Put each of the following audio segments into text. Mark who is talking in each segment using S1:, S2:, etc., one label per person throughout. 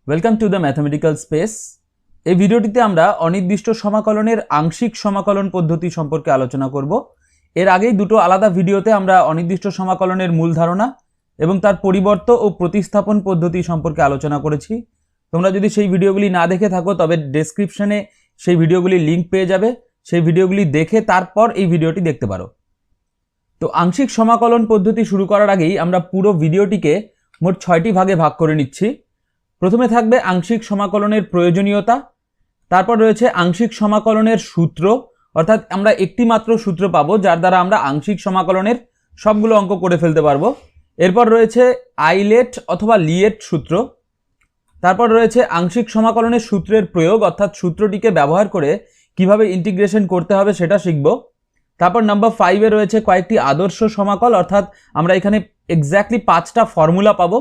S1: Welcome to the mathematical space. এই ভিডিওটিতে আমরা অনির্দিষ্ট সমাকলনের আংশিক সমাকলন পদ্ধতি সম্পর্কে আলোচনা করব। এর আগেই দুটো আলাদা ভিডিওতে আমরা অনির্দিষ্ট সমাকলনের মূল ধারণা এবং তার পরিবর্ত ও প্রতিস্থাপন পদ্ধতি সম্পর্কে আলোচনা করেছি। তোমরা যদি সেই ভিডিওগুলি না দেখে থাকো তবে ডেসক্রিপশনে সেই ভিডিওগুলির লিঙ্ক পেয়ে যাবে, সেই ভিডিওগুলি দেখে তারপর এই ভিডিওটি দেখতে পারো। তো আংশিক সমাকলন পদ্ধতি শুরু করার আগেই আমরা পুরো ভিডিওটিকে মোট 6টি ভাগে ভাগ করে নিচ্ছি। প্রথমে থাকবে আংশিক সমাকলনের প্রয়োজনীয়তা, তারপর রয়েছে আংশিক সমাকলনের সূত্র, অর্থাৎ আমরা একটি মাত্র সূত্র পাবো যার দ্বারা আমরা আংশিক সমাকলনের সবগুলো অঙ্ক করে ফেলতে পারবো। এরপর রয়েছে আইলেট অথবা লিয়েট সূত্র, তারপর রয়েছে আংশিক সমাকলনের সূত্রের প্রয়োগ, অর্থাৎ সূত্রটিকে ব্যবহার করে কিভাবে ইন্টিগ্রেশন করতে হবে সেটা শিখব। তারপর নাম্বার 5-এ রয়েছে কয়েকটি আদর্শ সমাকল, অর্থাৎ আমরা এখানে এক্স্যাক্টলি 5টা ফর্মুলা পাবো।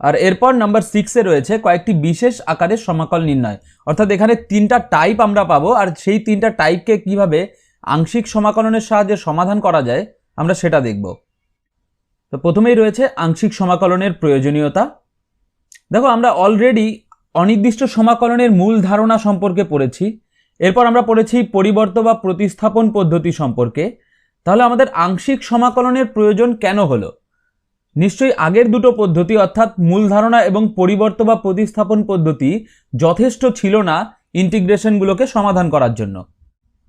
S1: আর এরপর নাম্বার 6-এ রয়েছে কয়েকটি বিশেষ আকারের সমাকল নির্ণয়, অর্থাৎ এখানে 3টা টাইপ আমরা পাবো, আর সেই 3টা টাইপকে কিভাবে আংশিক সমাকলনের সাহায্যে সমাধান করা যায় আমরা সেটা দেখব। তো প্রথমেই রয়েছে আংশিক সমাকলনের প্রয়োজনীয়তা। দেখো, আমরা অলরেডি অনির্দিষ্ট সমাকলনের মূল ধারণা সম্পর্কে পড়েছি, এরপর আমরা পড়েছি পরিবর্ত বা প্রতিস্থাপন পদ্ধতি সম্পর্কে। তাহলে আমাদের আংশিক সমাকলনের প্রয়োজন কেন হলো? নিশ্চয়ই আগের দুটো পদ্ধতি অর্থাৎ মূল ধারণা এবং পরিবর্ত বা প্রতিস্থাপন পদ্ধতি যথেষ্ট ছিল না ইন্টিগ্রেশনগুলোকে সমাধান করার জন্য।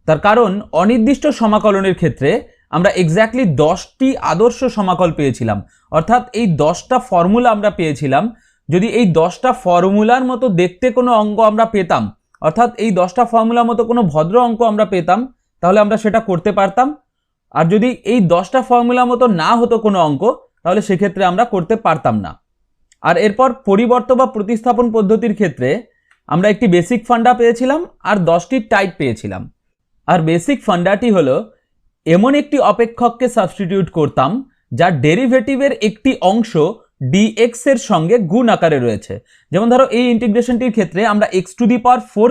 S1: তার কারণ অনির্দিষ্ট সমাকলনের ক্ষেত্রে আমরা এক্স্যাক্টলি 10টি আদর্শ সমাকল পেয়েছিলাম, অর্থাৎ এই 10টা ফর্মুলা আমরা পেয়েছিলাম। যদি এই 10টা ফর্মুলার মতো দেখতে কোনো অঙ্ক আমরা পেতাম, অর্থাৎ এই 10টা ফর্মুলার মতো কোনো ভদ্র অঙ্ক আমরা পেতাম, তাহলে আমরা সেটা করতে পারতাম। আর যদি এই 10টা ফর্মুলার মতো না হতো কোনো অঙ্ক, তাহলে সেক্ষেত্রে আমরা করতে পারতাম না। আর এরপর পরিবর্ত বা প্রতিস্থাপন পদ্ধতির ক্ষেত্রে আমরা একটি বেসিক ফান্ডা পেয়েছিলাম আর 10টি টাইপ পেয়েছিলাম। আর বেসিক ফান্ডাটি হলো এমন একটি অপেক্ষককে সাবস্টিটিউট করতাম যার ডেরিভেটিভের একটি অংশ dx এর সঙ্গে গুণ আকারে রয়েছে। যেমন ধরো এই ইন্টিগ্রেশনটির ক্ষেত্রে আমরা x⁴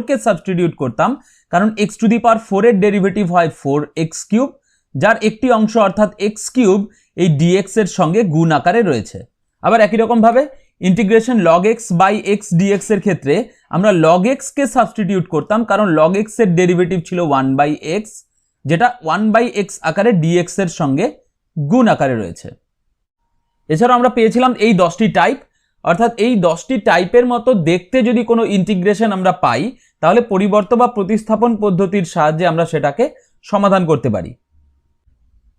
S1: কে সাবস্টিটিউট করতাম, কারণ x⁴ এর ডেরিভেটিভ হয় 4x³ যার একটি অংশ অর্থাৎ x³ এই dx এর সঙ্গে গুণ আকারে রয়েছে। আবার একই রকম ভাবে integration log x by x dx এর ক্ষেত্রে আমরা log x কে সাবস্টিটিউট করতাম, কারণ log x এর ডেরিভেটিভ ছিল 1/x, যেটা 1/x আকারে dx এর সঙ্গে গুণ আকারে রয়েছে। এছাড়াও আমরা পেয়েছিলাম এই 10টি টাইপ, অর্থাৎ এই 10টি টাইপের মতো দেখতে যদি কোনো ইন্টিগ্রেশন আমরা পাই, তাহলে পরিবর্ত বা প্রতিস্থাপন পদ্ধতির সাহায্যে আমরা সেটাকে সমাধান করতে পারি।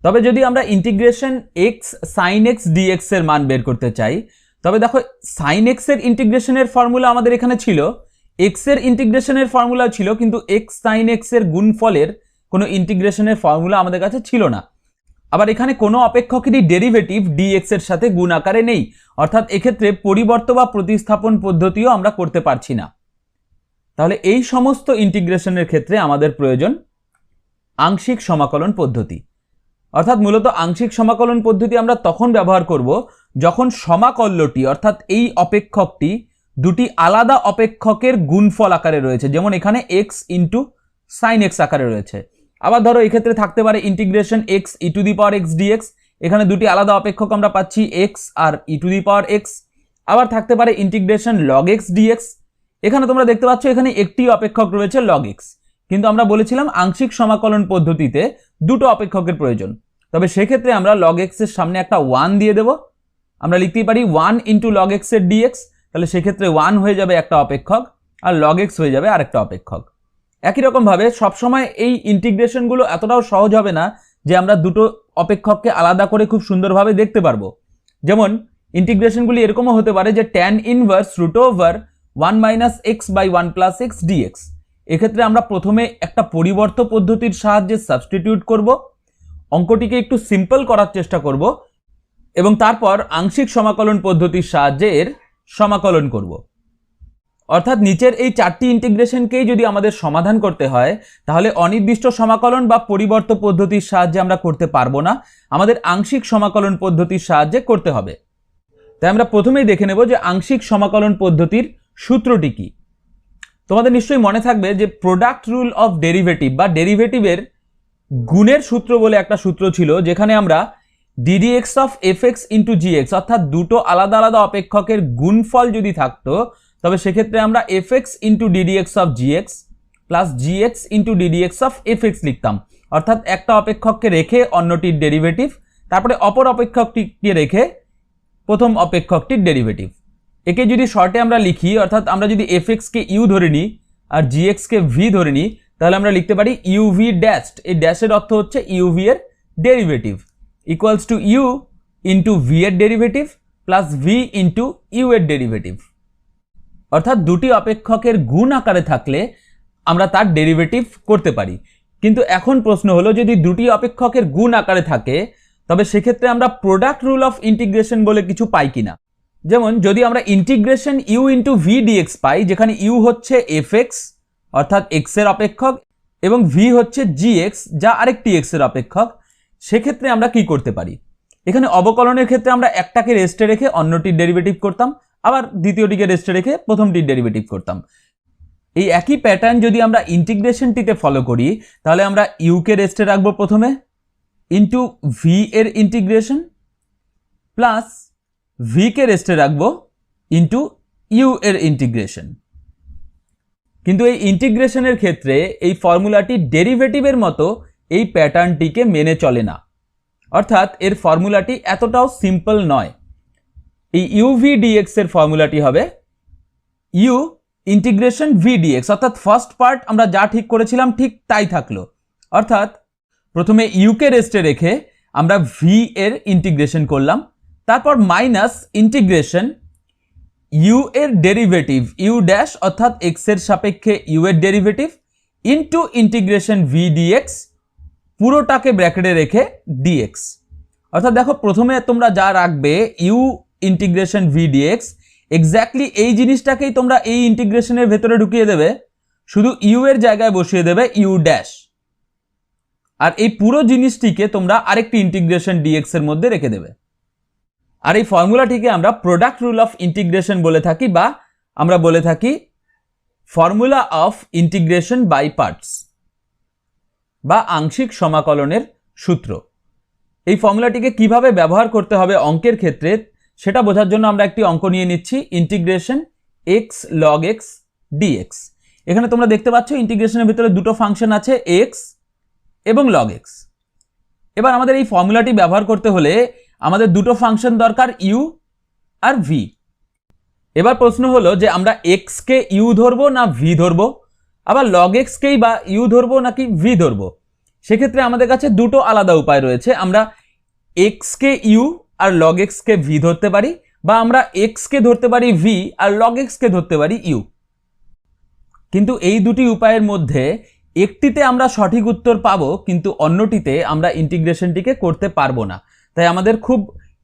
S1: তবে যদি আমরা integration x sin x dx এর মান বের করতে চাই, তবে দেখো sin x এর ইন্টিগ্রেশনের ফর্মুলা আমাদের এখানে ছিল, x এর ইন্টিগ্রেশনের ফর্মুলা ছিল, কিন্তু x sin x এর গুণফলের কোনো ইন্টিগ্রেশনের ফর্মুলা আমাদের কাছে ছিল না। আবার এখানে কোনো অপেক্ষকেরই ডেরিভেটিভ dx এর সাথে গুণ আকারে নেই, অর্থাৎ এক্ষেত্রে পরিবর্ত বা প্রতিস্থাপন পদ্ধতিও আমরা করতে পারছি না। তাহলে এই সমস্ত ইন্টিগ্রেশনের ক্ষেত্রে আমাদের প্রয়োজন আংশিক সমাকলন পদ্ধতি। অর্থাৎ মূলত আংশিক সমাকলন পদ্ধতি আমরা তখন ব্যবহার করব যখন সমাকল্যটি অর্থাৎ এই অপেক্ষকটি দুটি আলাদা অপেক্ষকের গুণফল আকারে রয়েছে, যেমন এখানে x ইন্টু সাইন x আকারে রয়েছে। আবার ধরো এক্ষেত্রে থাকতে পারে ইন্টিগ্রেশন x e⁴x dx, এখানে দুটি আলাদা অপেক্ষক আমরা পাচ্ছি x আর e⁴x। আবার থাকতে পারে ইন্টিগ্রেশন log x dx, এখানে তোমরা দেখতে পাচ্ছ এখানে একটি অপেক্ষক রয়েছে log x, কিন্তু আমরা বলেছিলাম আংশিক সমাকলন পদ্ধতিতে দুটো অপেক্ষকের প্রয়োজন। তবে সেক্ষেত্রে আমরা log x এর সামনে একটা 1 দিয়ে দেব, আমরা লিখতেই পারি 1 ইন্টু log x এর dx, তাহলে সেক্ষেত্রে 1 হয়ে যাবে একটা অপেক্ষক আর log x হয়ে যাবে আরেকটা অপেক্ষক। একই রকমভাবে সবসময় এই ইন্টিগ্রেশনগুলো এতটাও সহজ হবে না যে আমরা দুটো অপেক্ষককে আলাদা করে খুব সুন্দরভাবে দেখতে পারবো। যেমন ইন্টিগ্রেশনগুলি এরকমও হতে পারে যে tan inverse √1 - x by 1 + x dx, এক্ষেত্রে আমরা প্রথমে একটা পরিবর্ত পদ্ধতির সাহায্যে সাবস্টিটিউট করব, অঙ্কটিকে একটু সিম্পল করার চেষ্টা করব এবং তারপর আংশিক সমাকলন পদ্ধতির সাহায্যে এর সমাকলন করব। অর্থাৎ নিচের এই 4টি ইন্টিগ্রেশনকেই যদি আমাদের সমাধান করতে হয়, তাহলে অনির্দিষ্ট সমাকলন বা পরিবর্ত পদ্ধতির সাহায্যে আমরা করতে পারবো না, আমাদের আংশিক সমাকলন পদ্ধতির সাহায্যে করতে হবে। তাই আমরা প্রথমেই দেখে নেব যে আংশিক সমাকলন পদ্ধতির সূত্রটি কি। তোমাদের নিশ্চয়ই মনে থাকবে যে প্রোডাক্ট রুল অফ ডেরিভেটিভ বা ডেরিভেটিভের গুণের সূত্র বলে একটা সূত্র ছিল, যেখানে আমরা ddx of fx into gx অর্থাৎ দুটো আলাদা আলাদা অপেক্ষকের গুণফল যদি থাকতো, তবে সেক্ষেত্রে আমরা fx into ddx of gx plus gx into ddx of fx লিখতাম, অর্থাৎ একটা অপেক্ষককে রেখে অন্যটির ডেরিভেটিভ, তারপরে অপর অপেক্ষকটিকে রেখে প্রথম অপেক্ষকটির ডেরিভেটিভ। একে যদি শর্টে আমরা লিখি, অর্থাৎ আমরা যদি fx কে u ধরে নিই আর gx কে v ধরে নিই, তাহলে আমরা লিখতে পারি uv ড্যাশড। এই ড্যাশের অর্থ হচ্ছে uv এর derivative equals to u into v এর derivative plus v into u এর ডেরিভেটিভ। অর্থাৎ দুটি অপেক্ষকের গুণ আকারে থাকলে আমরা তার ডেরিভেটিভ করতে পারি। কিন্তু এখন প্রশ্ন হলো, যদি দুটি অপেক্ষকের গুণ আকারে থাকে তবে সেক্ষেত্রে আমরা প্রোডাক্ট রুল অফ ইন্টিগ্রেশন বলে কিছু পাই কিনা। যেমন যদি আমরা integration u into v dx পাই, যেখানে u হচ্ছে fx অর্থাৎ x এর অপেক্ষক এবং v হচ্ছে gx যা আরেকটি x এর অপেক্ষক, সেক্ষেত্রে আমরা কি করতে পারি? এখানে অবকলনের ক্ষেত্রে আমরা একটাকে রেস্টে রেখে অন্যটির ডেরিভেটিভ করতাম, আবার দ্বিতীয়টিকে রেস্টে রেখে প্রথমটির ডেরিভেটিভ করতাম। এই একই প্যাটার্ন যদি আমরা ইন্টিগ্রেশনটিতে ফলো করি, তাহলে আমরা u কে রেস্টে রাখবো প্রথমে, ইন্টু v এর ইন্টিগ্রেশন প্লাস v কে রেস্টে রাখবো ইন্টু u এর ইন্টিগ্রেশন। কিন্তু এই ইন্টিগ্রেশনের ক্ষেত্রে এই ফর্মুলাটি ডেরিভেটিভের মতো এই প্যাটার্নটিকে মেনে চলে না, অর্থাৎ এর ফর্মুলাটি এতটাও সিম্পল নয়। এই uv dx এর ফর্মুলাটি হবে u ইন্টিগ্রেশন v dx, অর্থাৎ ফার্স্ট পার্ট আমরা যা ঠিক করেছিলাম ঠিক তাই থাকলো, অর্থাৎ প্রথমে u কে রেস্টে রেখে আমরা v এর ইন্টিগ্রেশন করলাম, তারপর মাইনাস ইন্টিগ্রেশন u এর ডেরিভেটিভ u ড্যাশ অর্থাৎ x এর সাপেক্ষে u এর derivative into integration v dx পুরোটাকে ব্র্যাকেটে রেখে dx। অর্থাৎ দেখো প্রথমে তোমরা যা রাখবে u integration v dx, exactly এই জিনিসটাকেই তোমরা এই ইন্টিগ্রেশনের ভেতরে ঢুকিয়ে দেবে, শুধু u এর জায়গায় বসিয়ে দেবে u ড্যাশ, আর এই পুরো জিনিসটিকে তোমরা আরেকটি ইন্টিগ্রেশন dx এর মধ্যে রেখে দেবে। আর এই ফর্মুলাটিকে আমরা প্রোডাক্ট রুল অফ ইন্টিগ্রেশন বলে থাকি, বা আমরা বলে থাকি formula of integration by parts বা আংশিক সমাকলনের সূত্র। এই ফর্মুলাটিকে কিভাবে ব্যবহার করতে হবে অঙ্কের ক্ষেত্রে সেটা বোঝার জন্য আমরা একটি অঙ্ক নিয়ে নিচ্ছি, integration x log x dx। এখানে তোমরা দেখতে পাচ্ছ ইন্টিগ্রেশনের ভিতরে দুটো ফাংশন আছে, x এবং log x। এবার আমাদের এই ফর্মুলাটি ব্যবহার করতে হলে আমাদের দুটো ফাংশন দরকার, u আর v। এবার প্রশ্ন হলো যে আমরা x কে u ধরবো না v ধরবো, আবার log x কেই বা u ধরবো নাকি v ধরবো। সেক্ষেত্রে আমাদের কাছে দুটো আলাদা উপায় রয়েছে, আমরা x কে u আর log x কে v ধরতে পারি, বা আমরা x কে ধরতে পারি v আর log x কে ধরতে পারি u। কিন্তু এই দুটি উপায়ের মধ্যে একটিতে আমরা সঠিক উত্তর পাবো, কিন্তু অন্যটিতে আমরা ইন্টিগ্রেশনটিকে করতে পারবো না। তাই আমাদের খুব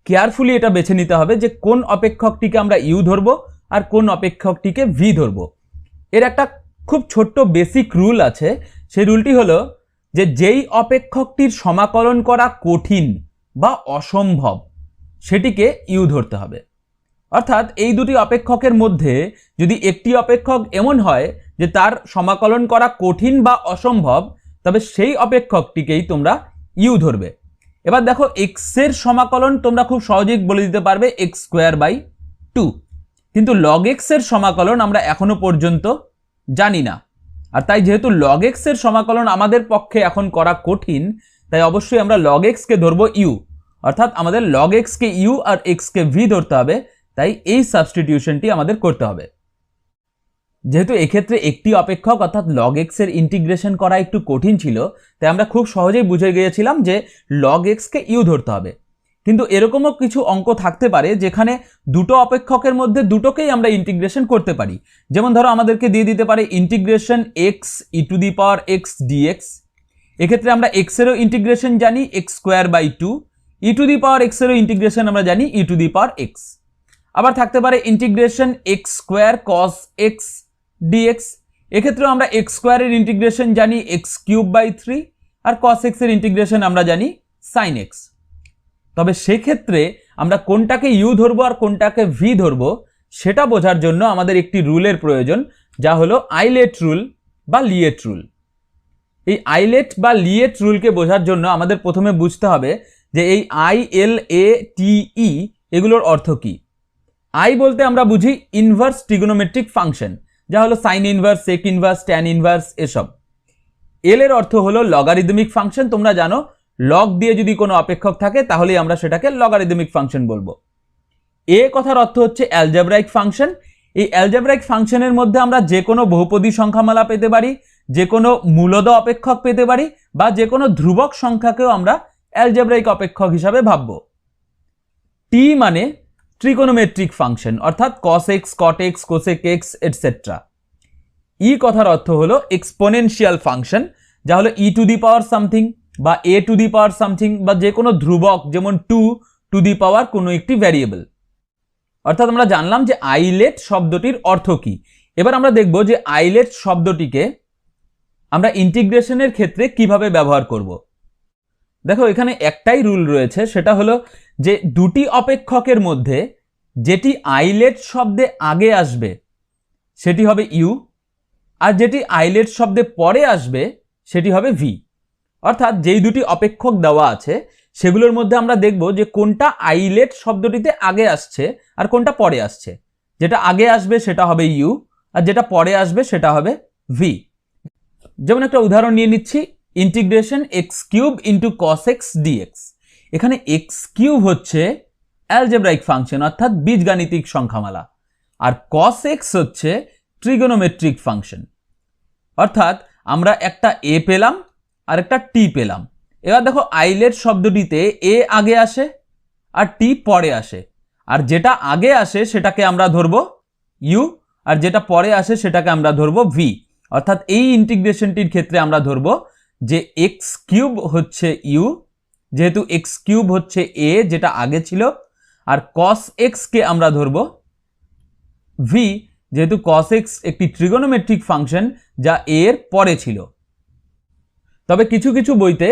S1: কেয়ারফুলি এটা বেছে নিতে হবে যে কোন অপেক্ষকটিকে আমরা u ধরবো আর কোন অপেক্ষকটিকে v ধরবো। এর একটা খুব ছোট্ট বেসিক রুল আছে, সেই রুলটি হলো যে যেই অপেক্ষকটির সমাকলন করা কঠিন বা অসম্ভব সেটিকে u ধরতে হবে। অর্থাৎ এই দুটি অপেক্ষকের মধ্যে যদি একটি অপেক্ষক এমন হয় যে তার সমাকলন করা কঠিন বা অসম্ভব, তবে সেই অপেক্ষকটিকেই তোমরা u ধরবে। এবার দেখো x এর সমাকলন তোমরা খুব সহজেই বলে দিতে পারবে x স্কোয়ার বাই 2, কিন্তু log x এর সমাকলন আমরা এখনো পর্যন্ত জানি না। আর তাই যেহেতু log x এর সমাকলন আমাদের পক্ষে এখন করা কঠিন, তাই অবশ্যই আমরা log x কে ধরবো u, অর্থাৎ আমাদের log x কে u আর x কে v ধরতে হবে। তাই এই সাবস্টিটিউশনটি আমাদের করতে হবে। যেহেতু এক্ষেত্রে একটি অপেক্ষক অর্থাৎ log x এর ইন্টিগ্রেশন করা একটু কঠিন ছিল, তাই আমরা খুব সহজেই বুঝে গিয়েছিলাম যে log x কে u ধরতে হবে। কিন্তু এরকমও কিছু অঙ্ক থাকতে পারে যেখানে দুটো অপেক্ষকের মধ্যে দুটোকেই আমরা ইন্টিগ্রেশন করতে পারি। যেমন ধরো আমাদেরকে দিয়ে দিতে পারে integration x e to the power x dx। এক্ষেত্রে আমরা x এরও ইন্টিগ্রেশন জানি x square by 2, e to the power x এরও ইন্টিগ্রেশন আমরা জানি e to the power x। আবার থাকতে পারে integration x square cos x dx। এক্ষেত্রেও আমরা x স্কোয়ারের ইন্টিগ্রেশন জানি x কিউব বাই 3, আর cos x এর ইন্টিগ্রেশন আমরা জানি sin x। তবে সেক্ষেত্রে আমরা কোনটাকে u ধরবো আর কোনটাকে v ধরবো সেটা বোঝার জন্য আমাদের একটি রুলের প্রয়োজন, যা হলো আইলেট রুল বা লিয়েট রুল। এই আইলেট বা লিয়েট রুলকে বোঝার জন্য আমাদের প্রথমে বুঝতে হবে যে এই ILATE এগুলোর অর্থ কি। আই বলতে আমরা বুঝি ইনভার্স ট্রিগোনোমেট্রিক ফাংশন, যা হলো sine inverse, sec inverse, tan inverse এসব। এল এর অর্থ হলো লগারিদমিক ফাংশন। তোমরা জানো লগ দিয়ে যদি কোনো অপেক্ষক থাকে তাহলেই আমরা সেটাকে লগারিদমিক ফাংশন বলবো। এ কথার অর্থ হচ্ছে অ্যালজেব্রাইক ফাংশন। এই অ্যালজেব্রাইক ফাংশনের মধ্যে আমরা যে কোনো বহুপদী সংখ্যামালা পেতে পারি, যে কোনো মূলদ অপেক্ষক পেতে পারি, বা যে কোনো ধ্রুবক সংখ্যাকেও আমরা অ্যালজেব্রাইক অপেক্ষক হিসাবে ভাববো। টি মানে ট্রিগোনোমেট্রিক ফাংশন, অর্থাৎ cos x, cot x, cosec x etcetera. E কথার অর্থ হলো এক্সপোনেনশিয়াল ফাংশন, যা হলো e to the power something বা a to the power something, বা যে কোনো ধ্রুবক যেমন 2 টু দি পাওয়ার কোনো একটি ভ্যারিয়েবল। অর্থাৎ আমরা জানলাম যে আইলেট শব্দটির অর্থ কি। এবার আমরা দেখব যে আইলেট শব্দটিকে আমরা ইন্টিগ্রেশনের ক্ষেত্রে কিভাবে ব্যবহার করব। দেখো এখানে একটাই রুল রয়েছে, সেটা হলো যে দুটি অপেক্ষকের মধ্যে যেটি আইলেট শব্দে আগে আসবে সেটি হবে ইউ, আর যেটি আইলেট শব্দে পরে আসবে সেটি হবে ভি। অর্থাৎ যেই দুটি অপেক্ষক দেওয়া আছে সেগুলোর মধ্যে আমরা দেখব যে কোনটা আইলেট শব্দটিতে আগে আসছে আর কোনটা পরে আসছে। যেটা আগে আসবে সেটা হবে ইউ, আর যেটা পরে আসবে সেটা হবে ভি। যেমন একটা উদাহরণ নিয়ে নিচ্ছি, integration x cube into cos x dx. এখানে এক্স কিউব হচ্ছে অ্যালজেব্রাইক ফাংশন অর্থাৎ বীজগাণিতিক সংখ্যামালা, আর কস এক্স হচ্ছে ট্রিগোনোমেট্রিক ফাংশন। অর্থাৎ আমরা একটা এ পেলাম আর একটা টি পেলাম। এবার দেখো আইলেট শব্দটিতে এ আগে আসে আর টি পরে আসে, আর যেটা আগে আসে সেটাকে আমরা ধরবো ইউ, আর যেটা পরে আসে সেটাকে আমরা ধরবো ভি। অর্থাৎ এই ইন্টিগ্রেশনটির ক্ষেত্রে আমরা ধরবো যে এক্স কিউব হচ্ছে ইউ, যেহেতু এক্স কিউব হচ্ছে এ যেটা আগে ছিল, আর কস এক্স কে আমরা ধরবো ভি, যেহেতু কস এক্স একটি ট্রিগোনোমেট্রিক ফাংশন যা এ এর পরে ছিল। তবে কিছু কিছু বইতে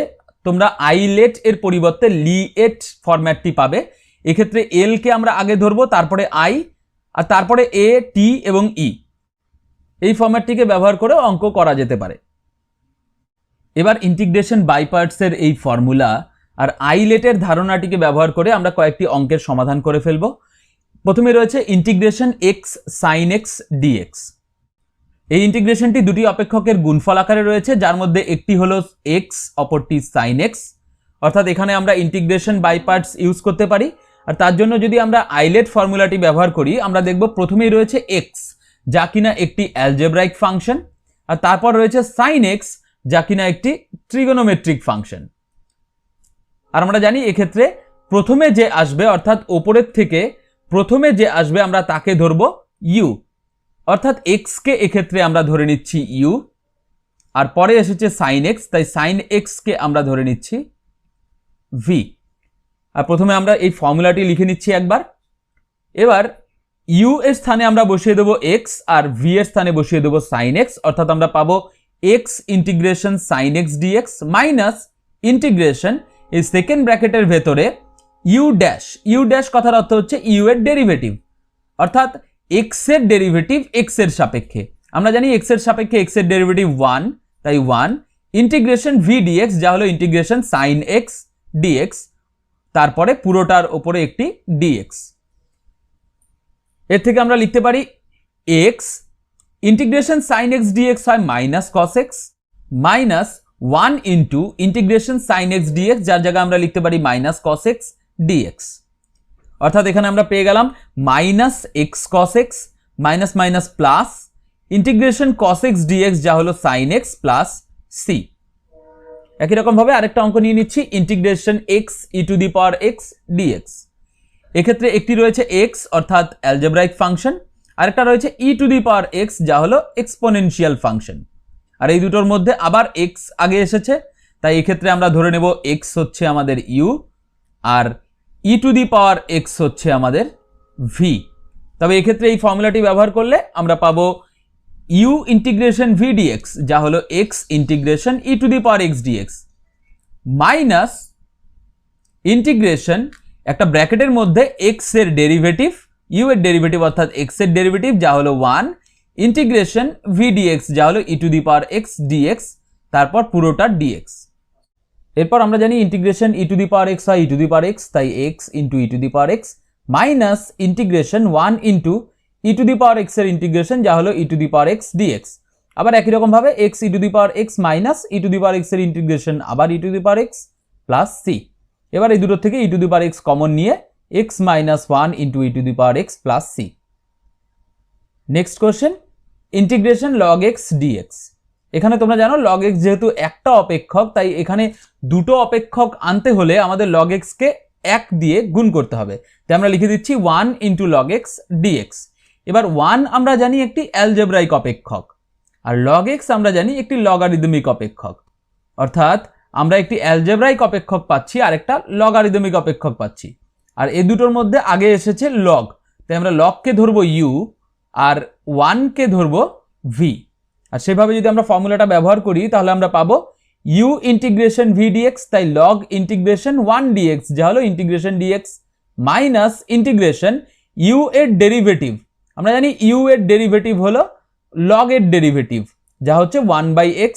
S1: তোমরা আইলেট এর পরিবর্তে লিএট ফরম্যাটটি পাবে। এক্ষেত্রে এল কে আমরা আগে ধরবো, তারপরে আই, আর তারপরে এ, টি এবং ই। এই ফরম্যাটটিকে ব্যবহার করে অঙ্ক করা যেতে পারে। এবার ইন্টিগ্রেশন বাই পার্টসের এই ফর্মুলা আর আইলেটের ধারণাটিকে ব্যবহার করে আমরা কয়েকটি অঙ্কের সমাধান করে ফেলবো। প্রথমে রয়েছে integration x sine x dx. এই ইন্টিগ্রেশনটি দুটি অপেক্ষকের গুণফল আকারে রয়েছে, যার মধ্যে একটি হলো এক্স, অপরটি সাইন এক্স। অর্থাৎ এখানে আমরা ইন্টিগ্রেশন বাই পার্টস ইউজ করতে পারি, আর তার জন্য যদি আমরা আইলেট ফর্মুলাটি ব্যবহার করি আমরা দেখব প্রথমেই রয়েছে এক্স, যা কিনা একটি অ্যালজেব্রাইক ফাংশন, আর তারপর রয়েছে সাইন এক্স, যা কিনা একটি ট্রিগোনোমেট্রিক ফাংশন। আর আমরা জানি এক্ষেত্রে প্রথমে যে আসবে অর্থাৎ ওপরের থেকে প্রথমে যে আসবে আমরা তাকে ধরবো ইউ, অর্থাৎ এক্স কে এক্ষেত্রে আমরা ধরে নিচ্ছি ইউ, আর পরে এসেছে সাইন এক্স, তাই সাইন এক্স কে আমরা ধরে নিচ্ছি ভি। আর প্রথমে আমরা এই ফর্মুলাটি লিখে নিচ্ছি একবার। এবার ইউ এর স্থানে আমরা বসিয়ে দেবো এক্স, আর ভি এর স্থানে বসিয়ে দেবো সাইন এক্স। অর্থাৎ আমরা পাবো x integration sine x dx minus integration এই সেকেন্ড ব্র্যাকেটের ভেতরে ইউ ড্যাশ। ইউ ড্যাশ কথার অর্থ হচ্ছে ইউ এর ডেরিভেটিভ, অর্থাৎ এক্স এর ডেরিভেটিভ এক্স এর সাপেক্ষে। আমরা জানি এক্স এর সাপেক্ষে এক্স এর ডেরিভেটিভ 1, তাই 1 ইন্টিগ্রেশন ভি ডিএক্স, যা হলো ইন্টিগ্রেশন সাইন এক্স ডিএক্স, তারপরে পুরোটার ওপরে একটি ডিএক্স। এর থেকে আমরা লিখতে পারি x integration sine x dx হয় minus cos x minus 1 into integration sine x dx, যার জায়গায় আমরা লিখতে পারি মাইনাস কস এক্স ডিএক্স। অর্থাৎ এখানে আমরা পেয়ে গেলাম minus x cos x minus minus plus integration cos x dx, যা হলো সাইন এক্স প্লাস সি। একই রকম ভাবে আরেকটা অঙ্ক নিয়ে নিচ্ছি, integration x e to the power x dx. এক্ষেত্রে একটি রয়েছে এক্স অর্থাৎ অ্যালজেব্রাইক ফাংশন, আরেকটা রয়েছে e to the power x, যা হলো এক্সপোনেনশিয়াল ফাংশন। আর এই দুটোর মধ্যে আবার এক্স আগে এসেছে, তাই এক্ষেত্রে আমরা ধরে নেব এক্স হচ্ছে আমাদের ইউ আর e to the power x হচ্ছে আমাদের ভি। তবে এক্ষেত্রে এই ফর্মুলাটি ব্যবহার করলে আমরা পাবো ইউ ইন্টিগ্রেশন ভি ডিএক্স, যা হলো x integration e to the power x dx minus integration একটা ব্র্যাকেটের মধ্যে এক্স এর ডেরিভেটিভ, ইউ এর ডেরিভেটিভ অর্থাৎ এক্স এর ডেরিভেটিভ, যা হলো 1 ইন্টিগ্রেশন ভি ডিএক্স, যা হলো e to the power x dx, তারপর পুরোটা ডিএক্স। এরপর আমরা জানি integration e to the power x হয় e to the power x, তাই x into e to the power x minus integration 1 into e to the power x এর integration যা হলো e to the power x dx. আবার একই রকম ভাবে x e to the power x minus e to the power x এর integration আবার e to the power x plus c. এবার এই দুটো থেকে e to the power x common নিয়ে x minus 1 into e to the power x plus c. Next question, integration log x dx. এখানে তোমরা জানো লগ এক্স যেহেতু একটা অপেক্ষক, তাই এখানে দুটো অপেক্ষক আনতে হলে আমাদের লগ এক্স কে 1 দিয়ে গুণ করতে হবে। তাই আমরা লিখে দিচ্ছি 1 ইন্টু লগ এক্স ডিএক্স। এবার 1 আমরা জানি একটি অ্যালজেব্রাইক অপেক্ষক, আর লগ এক্স আমরা জানি একটি লগারিদমিক অপেক্ষক। অর্থাৎ আমরা একটি অ্যালজেব্রাইক অপেক্ষক পাচ্ছি আর একটা লগারিদমিক অপেক্ষক পাচ্ছি। আর এই দুটোর মধ্যে আগে এসেছে লগ, তাই আমরা লগকে ধরবো ইউ আর 1 কে ধরবো ভি। আর সেভাবে যদি আমরা ফর্মুলাটা ব্যবহার করি তাহলে আমরা পাবো ইউ ইন্টিগ্রেশন ভি ডিএক্স, তাই লগ ইন্টিগ্রেশন 1 ডিএক্স যা হলো integration dx minus integration u এর ডেরিভেটিভ। আমরা জানি ইউ এর ডেরিভেটিভ হলো লগ এর ডেরিভেটিভ যা হচ্ছে 1/x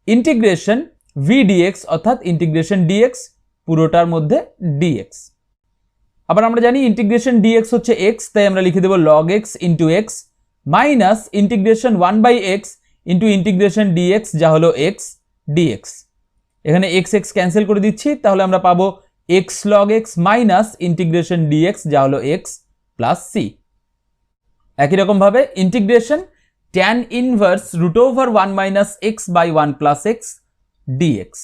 S1: ইন্টিগ্রেশন ভি ডিএক্স, অর্থাৎ ইন্টিগ্রেশন ডিএক্স পুরোটার মধ্যে ডিএক্স। আবার আমরা জানি ইন্টিগ্রেশন ডিএক্স হচ্ছে এক্স, তাই আমরা লিখে দেবো log x into x minus integration 1/x into integration dx যা হলো এক্স ডিএক্স। এখানে এক্স এক্স ক্যান্সেল করে দিচ্ছি, তাহলে আমরা পাবো x log x minus integration dx যা হলো এক্স প্লাস সি। একই রকম ভাবে integration tan inverse root over 1 minus x by 1 plus x dx.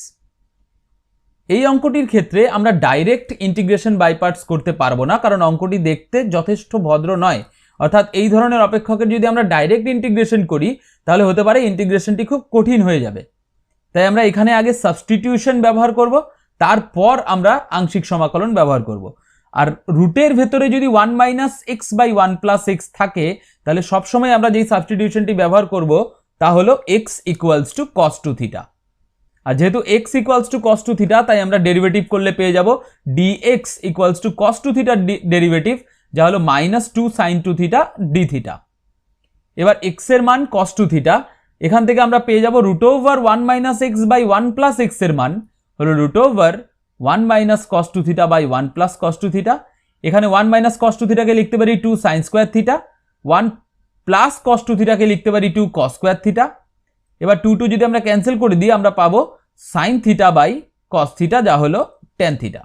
S1: এই অঙ্কটির ক্ষেত্রে আমরা ডাইরেক্ট ইন্টিগ্রেশন বাই পার্টস করতে পারবো না, কারণ অঙ্কটি দেখতে যথেষ্ট ভদ্র নয়। অর্থাৎ এই ধরনের অপেক্ষকের যদি আমরা ডাইরেক্ট ইন্টিগ্রেশন করি তাহলে হতে পারে ইন্টিগ্রেশনটি খুব কঠিন হয়ে যাবে। তাই আমরা এখানে আগে সাবস্টিটিউশন ব্যবহার করব, তারপর আমরা আংশিক সমাকলন ব্যবহার করব। আর রুটের ভেতরে যদি 1 minus x by 1 plus x থাকে তাহলে সবসময় আমরা যেই সাবস্টিটিউশনটি ব্যবহার করব তা হলো x equals to cos two theta. আর যেহেতু x equals to cos two theta, তাই আমরা ডেরিভেটিভ করলে পেয়ে যাব dx equals to cos two থিটার ডেরিভেটিভ যা হলো -2 sin 2 থিটা ডি থিটা। এবার এক্স এর মান কস টু থিটা, এখান থেকে আমরা পেয়ে যাব root over 1 minus x by 1 plus x এর মান হলো root over 1 minus cos two theta by 1 plus cos two theta. এখানে 1 মাইনাস কস টু থিটাকে লিখতে পারি 2 sine square theta, 1 plus cos two থিটাকে লিখতে পারি 2 কস স্কোয়ার থিটা। এবার 2 যদি আমরা ক্যান্সেল করে দিই আমরা পাবো sine theta by cos theta যা হলো ট্যান থিটা।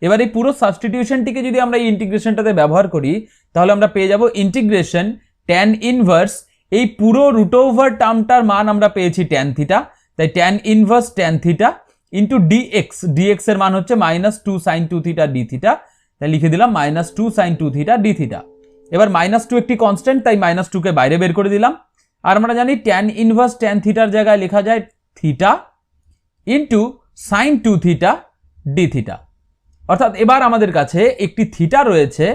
S1: এবার এই পুরো সাবস্টিটিউশনটিকে যদি আমরা এই ইন্টিগ্রেশনটাতে ব্যবহার করি তাহলে আমরা পেয়ে যাব ইন্টিগ্রেশন ট্যান ইনভার্স, এই পুরো রুট ওভার টার্মটার মান আমরা পেয়েছি ট্যান থিটা, তাই tan inverse tan theta into dx, dx এর মান হচ্ছে -2 sin 2 থিটা ডি থিটা, তাই লিখে দিলাম -2 sin 2 থিটা ডি থিটা। এবার -2 একটি কনস্ট্যান্ট, তাই -2 কে বাইরে বের করে দিলাম। আর আমরা জানি ট্যান ইনভার্স ট্যান থিটার জায়গায় লেখা যায় theta into sign 2 theta d theta. অর্থাৎ এবার আমাদের কাছে একটি থিটা রয়েছে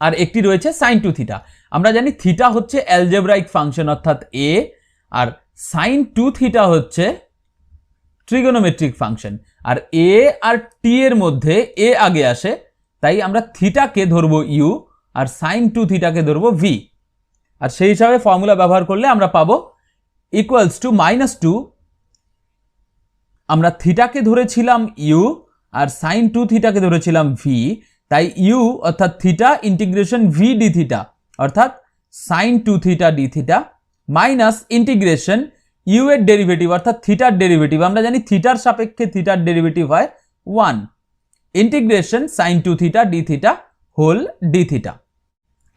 S1: আর একটি রয়েছে সাইন 2 থিটা। আমরা জানি থিটা হচ্ছে অ্যালজেব্রাইক ফাংশন অর্থাৎ এ, আর সাইন 2 থিটা হচ্ছে ট্রিগোনোমেট্রিক ফাংশন। আর এ আর টি এর মধ্যে এ আগে আসে, তাই আমরা থিটাকে ধরবো ইউ আর সাইন 2 থিটাকে ধরবো ভি। আর সেই হিসাবে ফর্মুলা ব্যবহার করলে আমরা পাবো ইকুয়ালস টু -2, আমরা থিটাকে ধরেছিলাম ইউ আর সাইন 2 থিটাকে ধরেছিলাম ভি, তাই ইউ অর্থাৎ theta integration v d theta অর্থাৎ sine 2 theta d theta minus integration u এর ডেরিভেটিভ অর্থাৎ থিটার ডেরিভেটিভ, আমরা জানি থিটার সাপেক্ষে থিটার ডেরিভেটিভ হয় 1 integration sine 2 theta d theta whole d theta.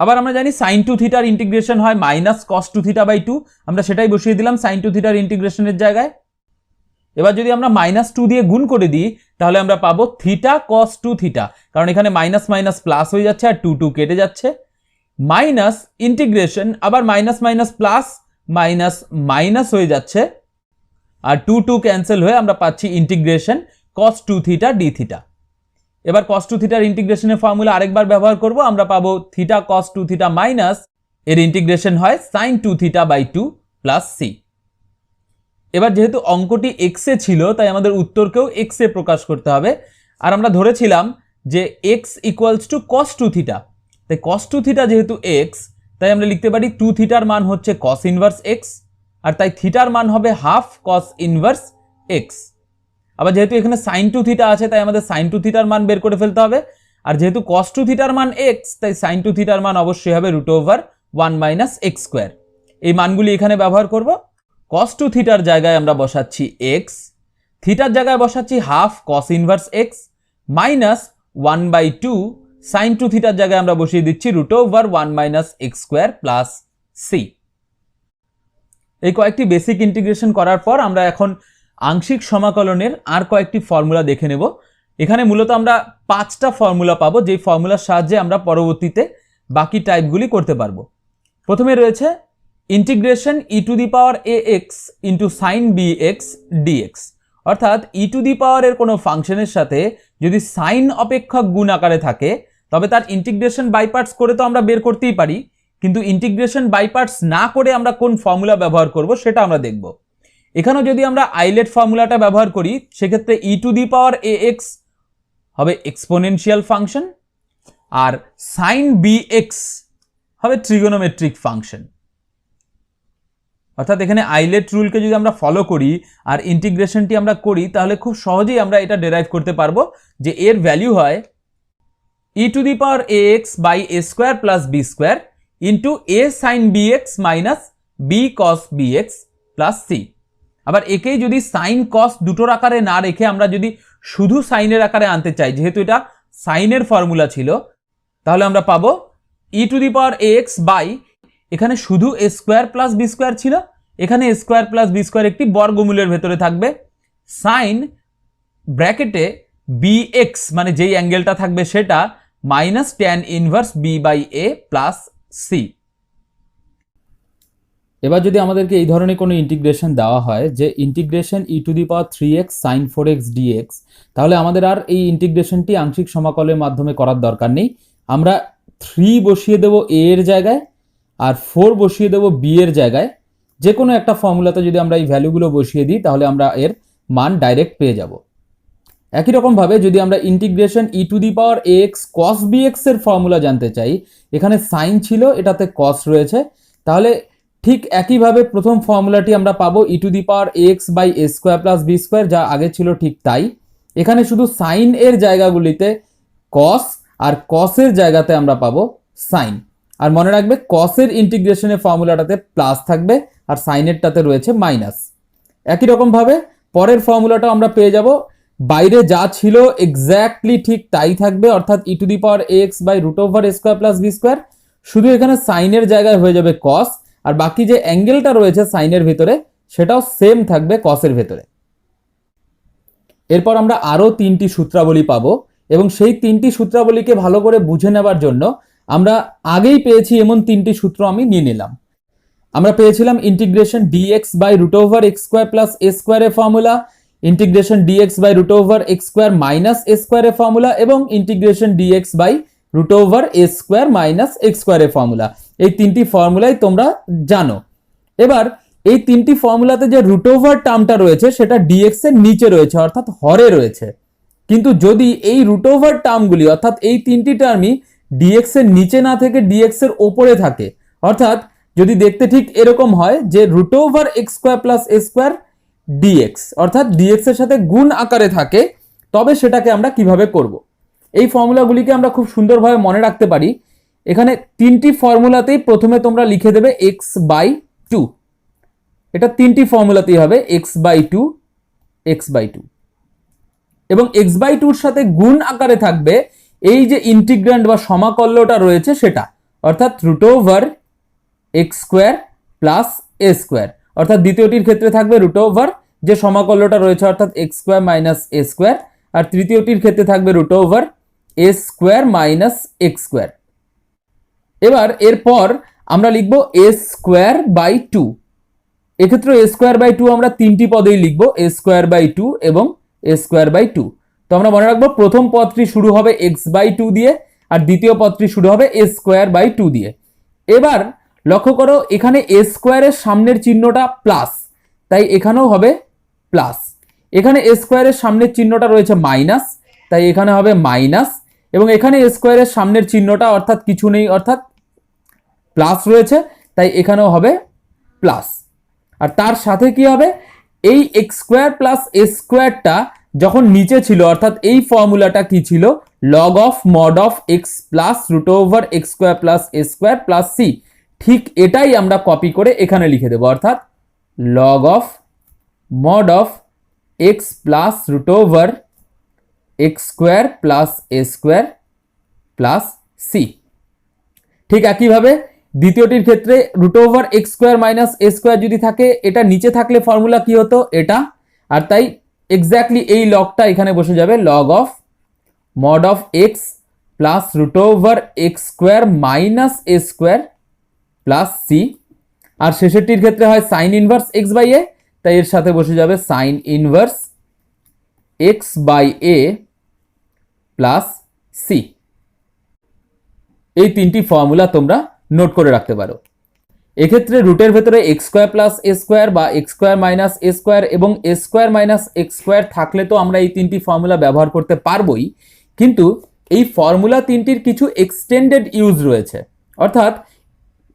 S1: আবার আমরা জানি সাইন 2 থিটার ইন্টিগ্রেশন হয় মাইনাস কস 2 থিটা বাই 2, আমরা সেটাই বসিয়ে দিলাম সাইন 2 থিটার ইন্টিগ্রেশনের জায়গায়। এবার যদি আমরা -2 দিয়ে গুণ করে দিই তাহলে আমরা পাবো থিটা কস 2 থিটা, কারণ এখানে মাইনাস মাইনাস প্লাস হয়ে যাচ্ছে আর 2 কেটে যাচ্ছে, মাইনাস ইন্টিগ্রেশন আবার minus minus plus minus minus হয়ে যাচ্ছে আর 2 ক্যান্সেল হয়ে আমরা পাচ্ছি ইন্টিগ্রেশন কস 2 থিটা ডি থিটা। এবার কস 2 থিটার ইন্টিগ্রেশনের ফর্মুলা আরেকবার ব্যবহার করব, আমরা পাবো থিটা কস 2 থিটা মাইনাস এর ইন্টিগ্রেশন হয় sine 2 theta by 2 plus c. এবার যেহেতু অঙ্কটি এক্স এ ছিল তাই আমাদের উত্তরকেও এক্স এ প্রকাশ করতে হবে। আর আমরা ধরেছিলাম যে x equals to cos 2 theta, তাই কস 2 থিটা যেহেতু এক্স তাই আমরা লিখতে পারি 2 থিটার মান হচ্ছে কস ইনভার্স এক্স, আর তাই থিটার মান হবে হাফ কস ইনভার্স এক্স। আবার যেহেতু এখানে সাইন 2 থিটা আছে তাই আমাদের সাইন 2 থিটার মান বের করে ফেলতে হবে। আর যেহেতু cos টু থিটার মান x, তাই sin টু থিটার মান অবশ্যই হবে √1 মাইনাস এক্স স্কোয়ার। এই মানগুলি এখানে ব্যবহার করব। cos টু থিটার জায়গায় আমরা বসাচ্ছি x, থিটার জায়গায় বসাচ্ছি half cos inverse x minus 1/2, sin two থিটার জায়গায় আমরা বসিয়ে দিচ্ছি √1 minus x square plus c. এই কয়েকটি বেসিক ইন্টিগ্রেশন করার পর আমরা এখন আংশিক সমাকলনের আর কয়েকটি ফর্মুলা দেখে নেব। এখানে মূলত আমরা 5টা ফর্মুলা পাবো, যেই ফর্মুলার সাহায্যে আমরা পরবর্তীতে বাকি টাইপগুলি করতে পারবো। প্রথমে রয়েছে integration e to the power ax into sign bx dx, অর্থাৎ ই টু দি পাওয়ারের কোনো ফাংশনের সাথে যদি সাইন অপেক্ষক গুণ আকারে থাকে তবে তার ইন্টিগ্রেশন বাই পার্টস করে তো আমরা বের করতেই পারি, কিন্তু ইন্টিগ্রেশন বাই পার্টস না করে আমরা কোন ফর্মুলা ব্যবহার করব সেটা আমরা দেখব। এখানেও যদি আমরা আইলেট ফর্মুলাটা ব্যবহার করি সেক্ষেত্রে ই টু দি পাওয়ার ax হবে এক্সপোনেনশিয়াল ফাংশন আর সাইন bx হবে ট্রিগোনোমেট্রিক ফাংশন। অর্থাৎ এখানে আইলেট রুলকে যদি আমরা ফলো করি আর ইন্টিগ্রেশনটি আমরা করি তাহলে খুব সহজেই আমরা এটা ডেরাইভ করতে পারবো যে এর ভ্যালু হয় e to the power ax by a square plus b square into a sine bx minus b cos bx plus c। আবার একেই যদি সাইন কস দুটোর আকারে না রেখে আমরা যদি শুধু সাইনের আকারে আনতে চাই, যেহেতু এটা সাইনের ফর্মুলা ছিল, তাহলে আমরা পাবো e to the power ax by, এখানে শুধু a square plus b square ছিল, এখানে a square plus b square একটি বর্গমূলের ভেতরে থাকবে, সাইন ব্র্যাকেটে bx মানে যেই অ্যাঙ্গেলটা থাকবে সেটা minus tan inverse b by a plus c। এবার যদি আমাদেরকে এই ধরনের কোনো ইন্টিগ্রেশন দেওয়া হয় যে integration e to the power 3x sine 4x dx, তাহলে আমাদের আর এই ইন্টিগ্রেশনটি আংশিক সমাকলের মাধ্যমে করার দরকার নেই। আমরা 3 বসিয়ে দেব a এর জায়গায় আর 4 বসিয়ে দেব b এর জায়গায়। যে কোনো একটা ফর্মুলাতে যদি আমরা এই ভ্যালুগুলো বসিয়ে দিই তাহলে আমরা এর মান ডাইরেক্ট পেয়ে যাব। একই রকমভাবে যদি আমরা integration e to the power ax cos bx এর ফর্মুলা জানতে চাই, এখানে সাইন ছিল এটাতে cos রয়েছে, তাহলে ঠিক একইভাবে প্রথম ফর্মুলাটি আমরা পাবো e to the power ax by a square plus b square, যা আগে ছিল ঠিক তাই। এখানে শুধু সাইন এর জায়গাগুলিতে cos আর cos এর জায়গাতে আমরা পাবো সাইন। আর মনে রাখবে cos এর ইন্টিগ্রেশনের ফর্মুলাটাতে প্লাস থাকবে আর সাইনেরটাতে রয়েছে মাইনাস। একই রকমভাবে পরের ফর্মুলাটাও আমরা পেয়ে যাব, বাইরে যা ছিল এক্স্যাক্টলি ঠিক তাই থাকবে, অর্থাৎ e to the power ax by √a square plus b square, শুধু এখানে সাইনের জায়গায় হয়ে যাবে cos, আর বাকি যে অ্যাঙ্গেলটা রয়েছে সাইনের ভিতরে সেটাও সেম থাকবে কসের ভেতরে। এরপর আমরা আরো 3টি সূত্রাবলী পাবো এবং সেই 3টি সূত্রাবলীকে ভালো করে বুঝে নেবার জন্য আমরা আগেই পেয়েছি এমন 3টি সূত্র আমি নিয়ে নিলাম। আমরা পেয়েছিলাম integration dx by √x square plus a স্কোয়ারের formula, integration dx by √x square minus a স্কোয়ারের ফর্মুলা এবং integration dx by √a square minus x স্কোয়ারের ফর্মুলা। এই 3টি ফর্মুলাই তোমরা জানো। এবার এই 3টি ফর্মুলাতে যে √ওভার টার্মটা রয়েছে সেটা dx এর নিচে রয়েছে, অর্থাৎ হরে রয়েছে। কিন্তু যদি এই √ওভার টার্মগুলি অর্থাৎ এই 3টি টার্মই dx এর নিচে না থেকে dx এর ওপরে থাকে, অর্থাৎ যদি দেখতে ঠিক এরকম হয় যে √x square plus a square dx, অর্থাৎ dx এর সাথে গুণ আকারে থাকে, তবে সেটাকে আমরা কিভাবে করব। এই ফর্মুলাগুলিকে আমরা খুব সুন্দরভাবে মনে রাখতে পারি। এখানে 3টি ফর্মুলাতেই প্রথমে তোমরা লিখে দেবে x বাই 2, এটা 3টি ফর্মুলাতেই হবে x বাই 2 x বাই 2, এবং x বাই 2-র সাথে গুণ আকারে থাকবে এই যে ইন্টিগ্র্যান্ড বা সমাকল্যটা রয়েছে সেটা, অর্থাৎ √x square plus a square, অর্থাৎ দ্বিতীয়টির ক্ষেত্রে থাকবে √ যে সমাকল্যটা রয়েছে অর্থাৎ x square minus a square, আর তৃতীয়টির ক্ষেত্রে থাকবে √ a square minus x square. এবার এরপর আমরা লিখব a স্কোয়ার বাই 2, এক্ষেত্রে a স্কোয়ার বাই 2 আমরা 3টি পদেই লিখব, a স্কোয়ার বাই 2 এবং a স্কোয়ার বাই 2। তো আমরা মনে রাখবো প্রথম পদটি শুরু হবে x বাই 2 দিয়ে আর দ্বিতীয় পদটি শুরু হবে a স্কোয়ার বাই 2 দিয়ে। এবার লক্ষ্য করো এখানে a স্কোয়ারের সামনের চিহ্নটা প্লাস, তাই এখানেও হবে প্লাস। এখানে a স্কোয়ারের সামনের চিহ্নটা রয়েছে মাইনাস, তাই এখানে হবে মাইনাস, এবং এখানে a স্কোয়ারের সামনের চিহ্নটা অর্থাৎ কিছু নেই অর্থাৎ প্লাস রয়েছে, তাই এখানেও হবে প্লাস। আর তার সাথে কি হবে, এই x স্কোয়ার প্লাস a স্কোয়ারটা যখন নিচে ছিল অর্থাৎ এই ফর্মুলাটা কি ছিল, log of mod of x plus root over x square plus a square plus c, ঠিক এটাই আমরা কপি করে এখানে লিখে দেবো, অর্থাৎ log of mod of x plus root over x square plus a square plus c. ঠিক একইভাবে দ্বিতীয়টির ক্ষেত্রে root over x square minus a square যদি থাকে, এটা নিচে থাকলে ফর্মুলা কি হতো, এটা, আর তাই এক্স্যাক্টলি এই লগটা এখানে বসে যাবে, log of mod of x plus root over x square minus a square plus c. আর শেষেরটির ক্ষেত্রে হয় sine inverse x by a, তাই এর সাথে বসে যাবে sine inverse x by a plus c. এই তিনটি ফর্মুলা তোমরা নোট করে রাখতে পারো। এক্ষেত্রে রুটের ভেতরে x square plus a square বা x square minus a square এবং এ স্কোয়ার মাইনাস এক্স স্কোয়ার থাকলে তো আমরা এই তিনটি ফর্মুলা ব্যবহার করতে পারবোই, কিন্তু এই ফর্মুলা তিনটির কিছু এক্সটেন্ডেড ইউজ রয়েছে, অর্থাৎ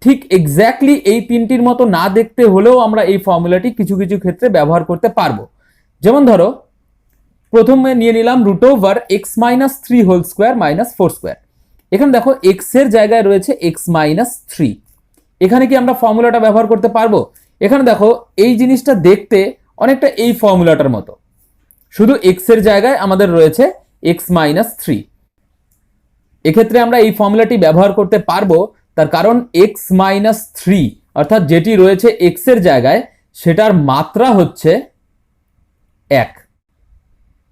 S1: ঠিক এক্স্যাক্টলি এই তিনটির মতো না দেখতে হলেও আমরা এই ফর্মুলাটি কিছু কিছু ক্ষেত্রে ব্যবহার করতে পারবো। যেমন ধরো প্রথমে নিয়ে নিলাম root over x minus three whole square minus four square. এখানে দেখো এক্স এর জায়গায় রয়েছে এক্স মাইনাস থ্রি, এখানে কি আমরা ফর্মুলাটা ব্যবহার করতে পারবো? এখানে দেখো এই জিনিসটা দেখতে অনেকটা এই ফর্মুলাটার মতো, শুধু এক্স এর জায়গায় আমাদের রয়েছে এক্স মাইনাস থ্রি। এক্ষেত্রে আমরা এই ফর্মুলাটি ব্যবহার করতে পারবো, তার কারণ এক্স মাইনাস থ্রি অর্থাৎ যেটি রয়েছে এক্স এর জায়গায় সেটার মাত্রা হচ্ছে এক,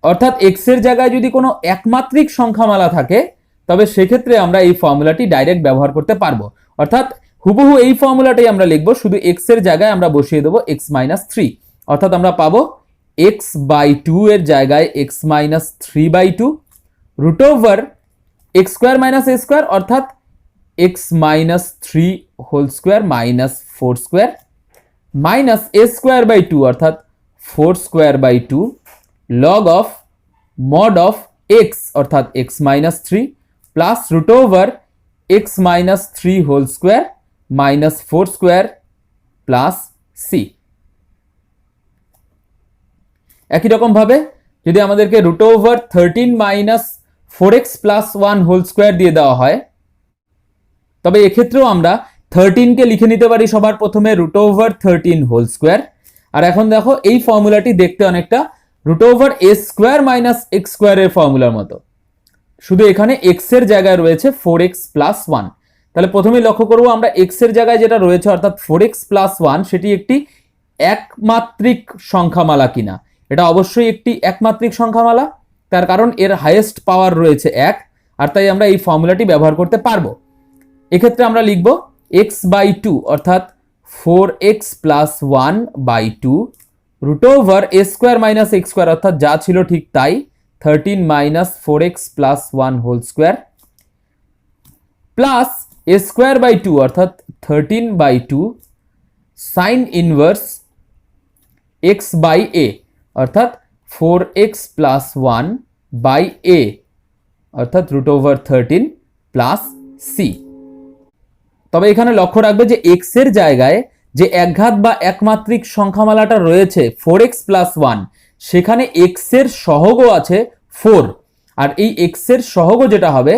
S1: অর্থাৎ এক্স এর জায়গায় যদি কোনো একমাত্রিক সংখ্যামালা থাকে তবে সেক্ষেত্রে আমরা এই ফর্মুলাটি ডাইরেক্ট ব্যবহার করতে পারবো, অর্থাৎ হুবহু এই ফর্মুলাটাই আমরা লিখবো, শুধু এক্স এর জায়গায় আমরা বসিয়ে দেবো এক্স মাইনাস থ্রি, অর্থাৎ আমরা পাবো এক্স বাই টু এর জায়গায় x minus three by two root over x square minus a square অর্থাৎ x minus three whole square minus four square minus a square by two অর্থাৎ four square by two log of mod of x অর্থাৎ x minus three plus root over x minus three whole square minus four square plus c. একই রকম ভাবে যদি আমাদেরকে root over thirteen minus four x plus one whole square দিয়ে দেওয়া হয়, তবে এক্ষেত্রেও আমরা থার্টিনকে লিখে নিতে পারি সবার প্রথমে root over thirteen whole square. আর এখন দেখো এই ফর্মুলাটি দেখতে অনেকটা root over a square minus x স্কোয়ারের ফর্মুলার মতো, শুধু এখানে এক্স এর জায়গায় রয়েছে ফোর এক্স প্লাস ওয়ান। তাহলে প্রথমে লক্ষ্য করবো আমরা এক্স এর জায়গায় যেটা রয়েছে অর্থাৎ ফোর এক্স প্লাস ওয়ান সেটি একটি একমাত্রিক সংখ্যামালা কিনা। এটা অবশ্যই একটি একমাত্রিক সংখ্যামালা, তার কারণ এর হাইয়েস্ট পাওয়ার রয়েছে এক, আর তাই আমরা এই ফর্মুলাটি ব্যবহার করতে পারবো। এক্ষেত্রে আমরা লিখব এক্স বাই টু অর্থাৎ four x plus one by two root over a square minus x square অর্থাৎ যা ছিল ঠিক তাই thirteen minus four x plus one whole square plus a square by two অর্থাৎ thirteen by two sine inverse x by a অর্থাৎ four x plus one by a অর্থাৎ root over thirteen plus c. তবে এখানে লক্ষ্য রাখবে যে x এর জায়গায় যে একঘাত বা একমাত্রিক সংখ্যামালাটা রয়েছে ফোর এক্স প্লাস ওয়ান, সেখানে এক্স এর সহগও আছে ফোর, আর এই এক্স এর সহগ যেটা হবে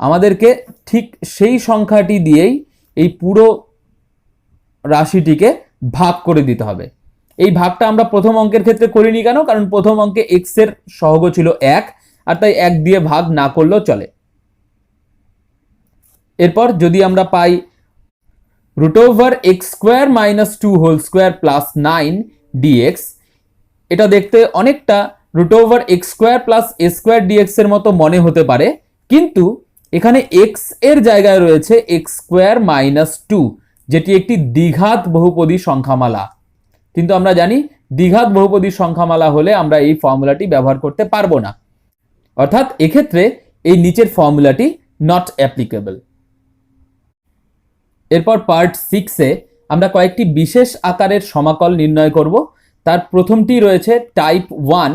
S1: আমাদেরকে ঠিক সেই সংখ্যাটি দিয়েই এই পুরো রাশিটিকে ভাগ করে দিতে হবে। এই ভাগটা আমরা প্রথম অঙ্কের ক্ষেত্রে করিনি কেন, কারণ প্রথম অঙ্কে এক্স এর সহগ ছিল এক, আর তাই এক দিয়ে ভাগ না করলেও চলে। এরপর যদি আমরা পাই root over x square minus two whole square plus nine dx, এটা দেখতে অনেকটা root over x square plus a square dx এর মতো মনে হতে পারে, কিন্তু এখানে এক্স এর জায়গায় রয়েছে এক্স স্কোয়ার মাইনাস টু, যেটি একটি দ্বিঘাত বহুপদী সংখ্যামালা। কিন্তু আমরা জানি দ্বিঘাত বহুপদী সংখ্যামালা হলে আমরা এই ফর্মুলাটি ব্যবহার করতে পারবো না, অর্থাৎ এক্ষেত্রে এই নিচের ফর্মুলাটি নট অ্যাপ্লিকেবল। এরপর পার্ট 6-এ আমরা কয়েকটি বিশেষ আকারের সমাকল নির্ণয় করব। তার প্রথমটি রয়েছে type 1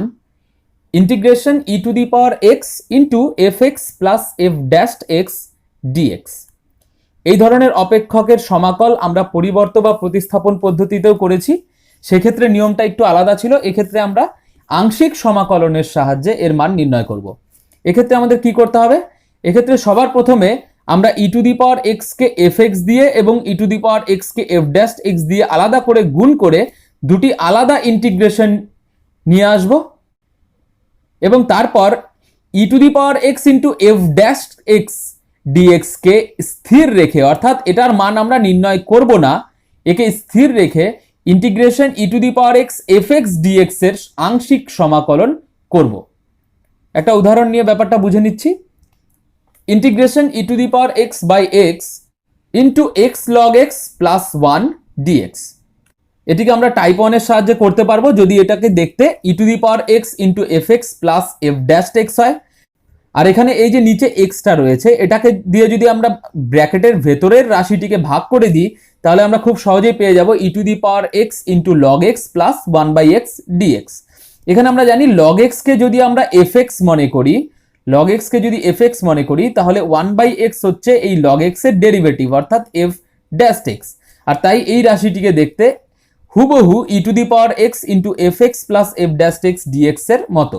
S1: integration e to the power x into f x plus f dash x dx. এই ধরনের অপেক্ষকের সমাকল আমরা পরিবর্ত বা প্রতিস্থাপন পদ্ধতিতেও করেছি, সেক্ষেত্রে নিয়মটা একটু আলাদা ছিল। এক্ষেত্রে আমরা আংশিক সমাকলনের সাহায্যে এর মান নির্ণয় করব। এক্ষেত্রে আমাদের কি করতে হবে? এক্ষেত্রে সবার প্রথমে আমরা e to the power x কে এফ এক্স দিয়ে এবং e to the power x কে এফ ড্যাশ এক্স দিয়ে আলাদা করে গুণ করে দুটি আলাদা ইন্টিগ্রেশন নিয়ে আসব এবং তারপর e to the power x into f dash x dx কে স্থির রেখে, অর্থাৎ এটার মান আমরা নির্ণয় করব না, একে স্থির রেখে integration e to the power x f x dx এর আংশিক সমাকলন করব। একটা উদাহরণ নিয়ে ব্যাপারটা বুঝে নিচ্ছি। Integration e to the power x by x into x log x plus 1 dx, এটিকে আমরা টাইপ 1 এর সাহায্যে করতে পারবো যদি এটাকে দেখতে e to the power x into f x plus f dash x হয়। আর এখানে এই যে নিচে এক্সটা রয়েছে এটাকে দিয়ে যদি আমরা ব্র্যাকেটের ভেতরের রাশিটিকে ভাগ করে দিই তাহলে আমরা খুব সহজেই পেয়ে যাব e to the power x into log x plus 1 by x dx. এখানে আমরা জানি লগ এক্স কে যদি আমরা এফ এক্স মনে করি, লগ এক্স কে যদি এফ এক্স মনে করি তাহলে 1 বাই এক্স হচ্ছে এই লগ এক্স এর ডেরিভেটিভ অর্থাৎ এফ ড্যাশ এক্স। আর তাই এই রাশিটিকে দেখতে হুবহু e to the power x into f x plus f dash x dx এর মতো।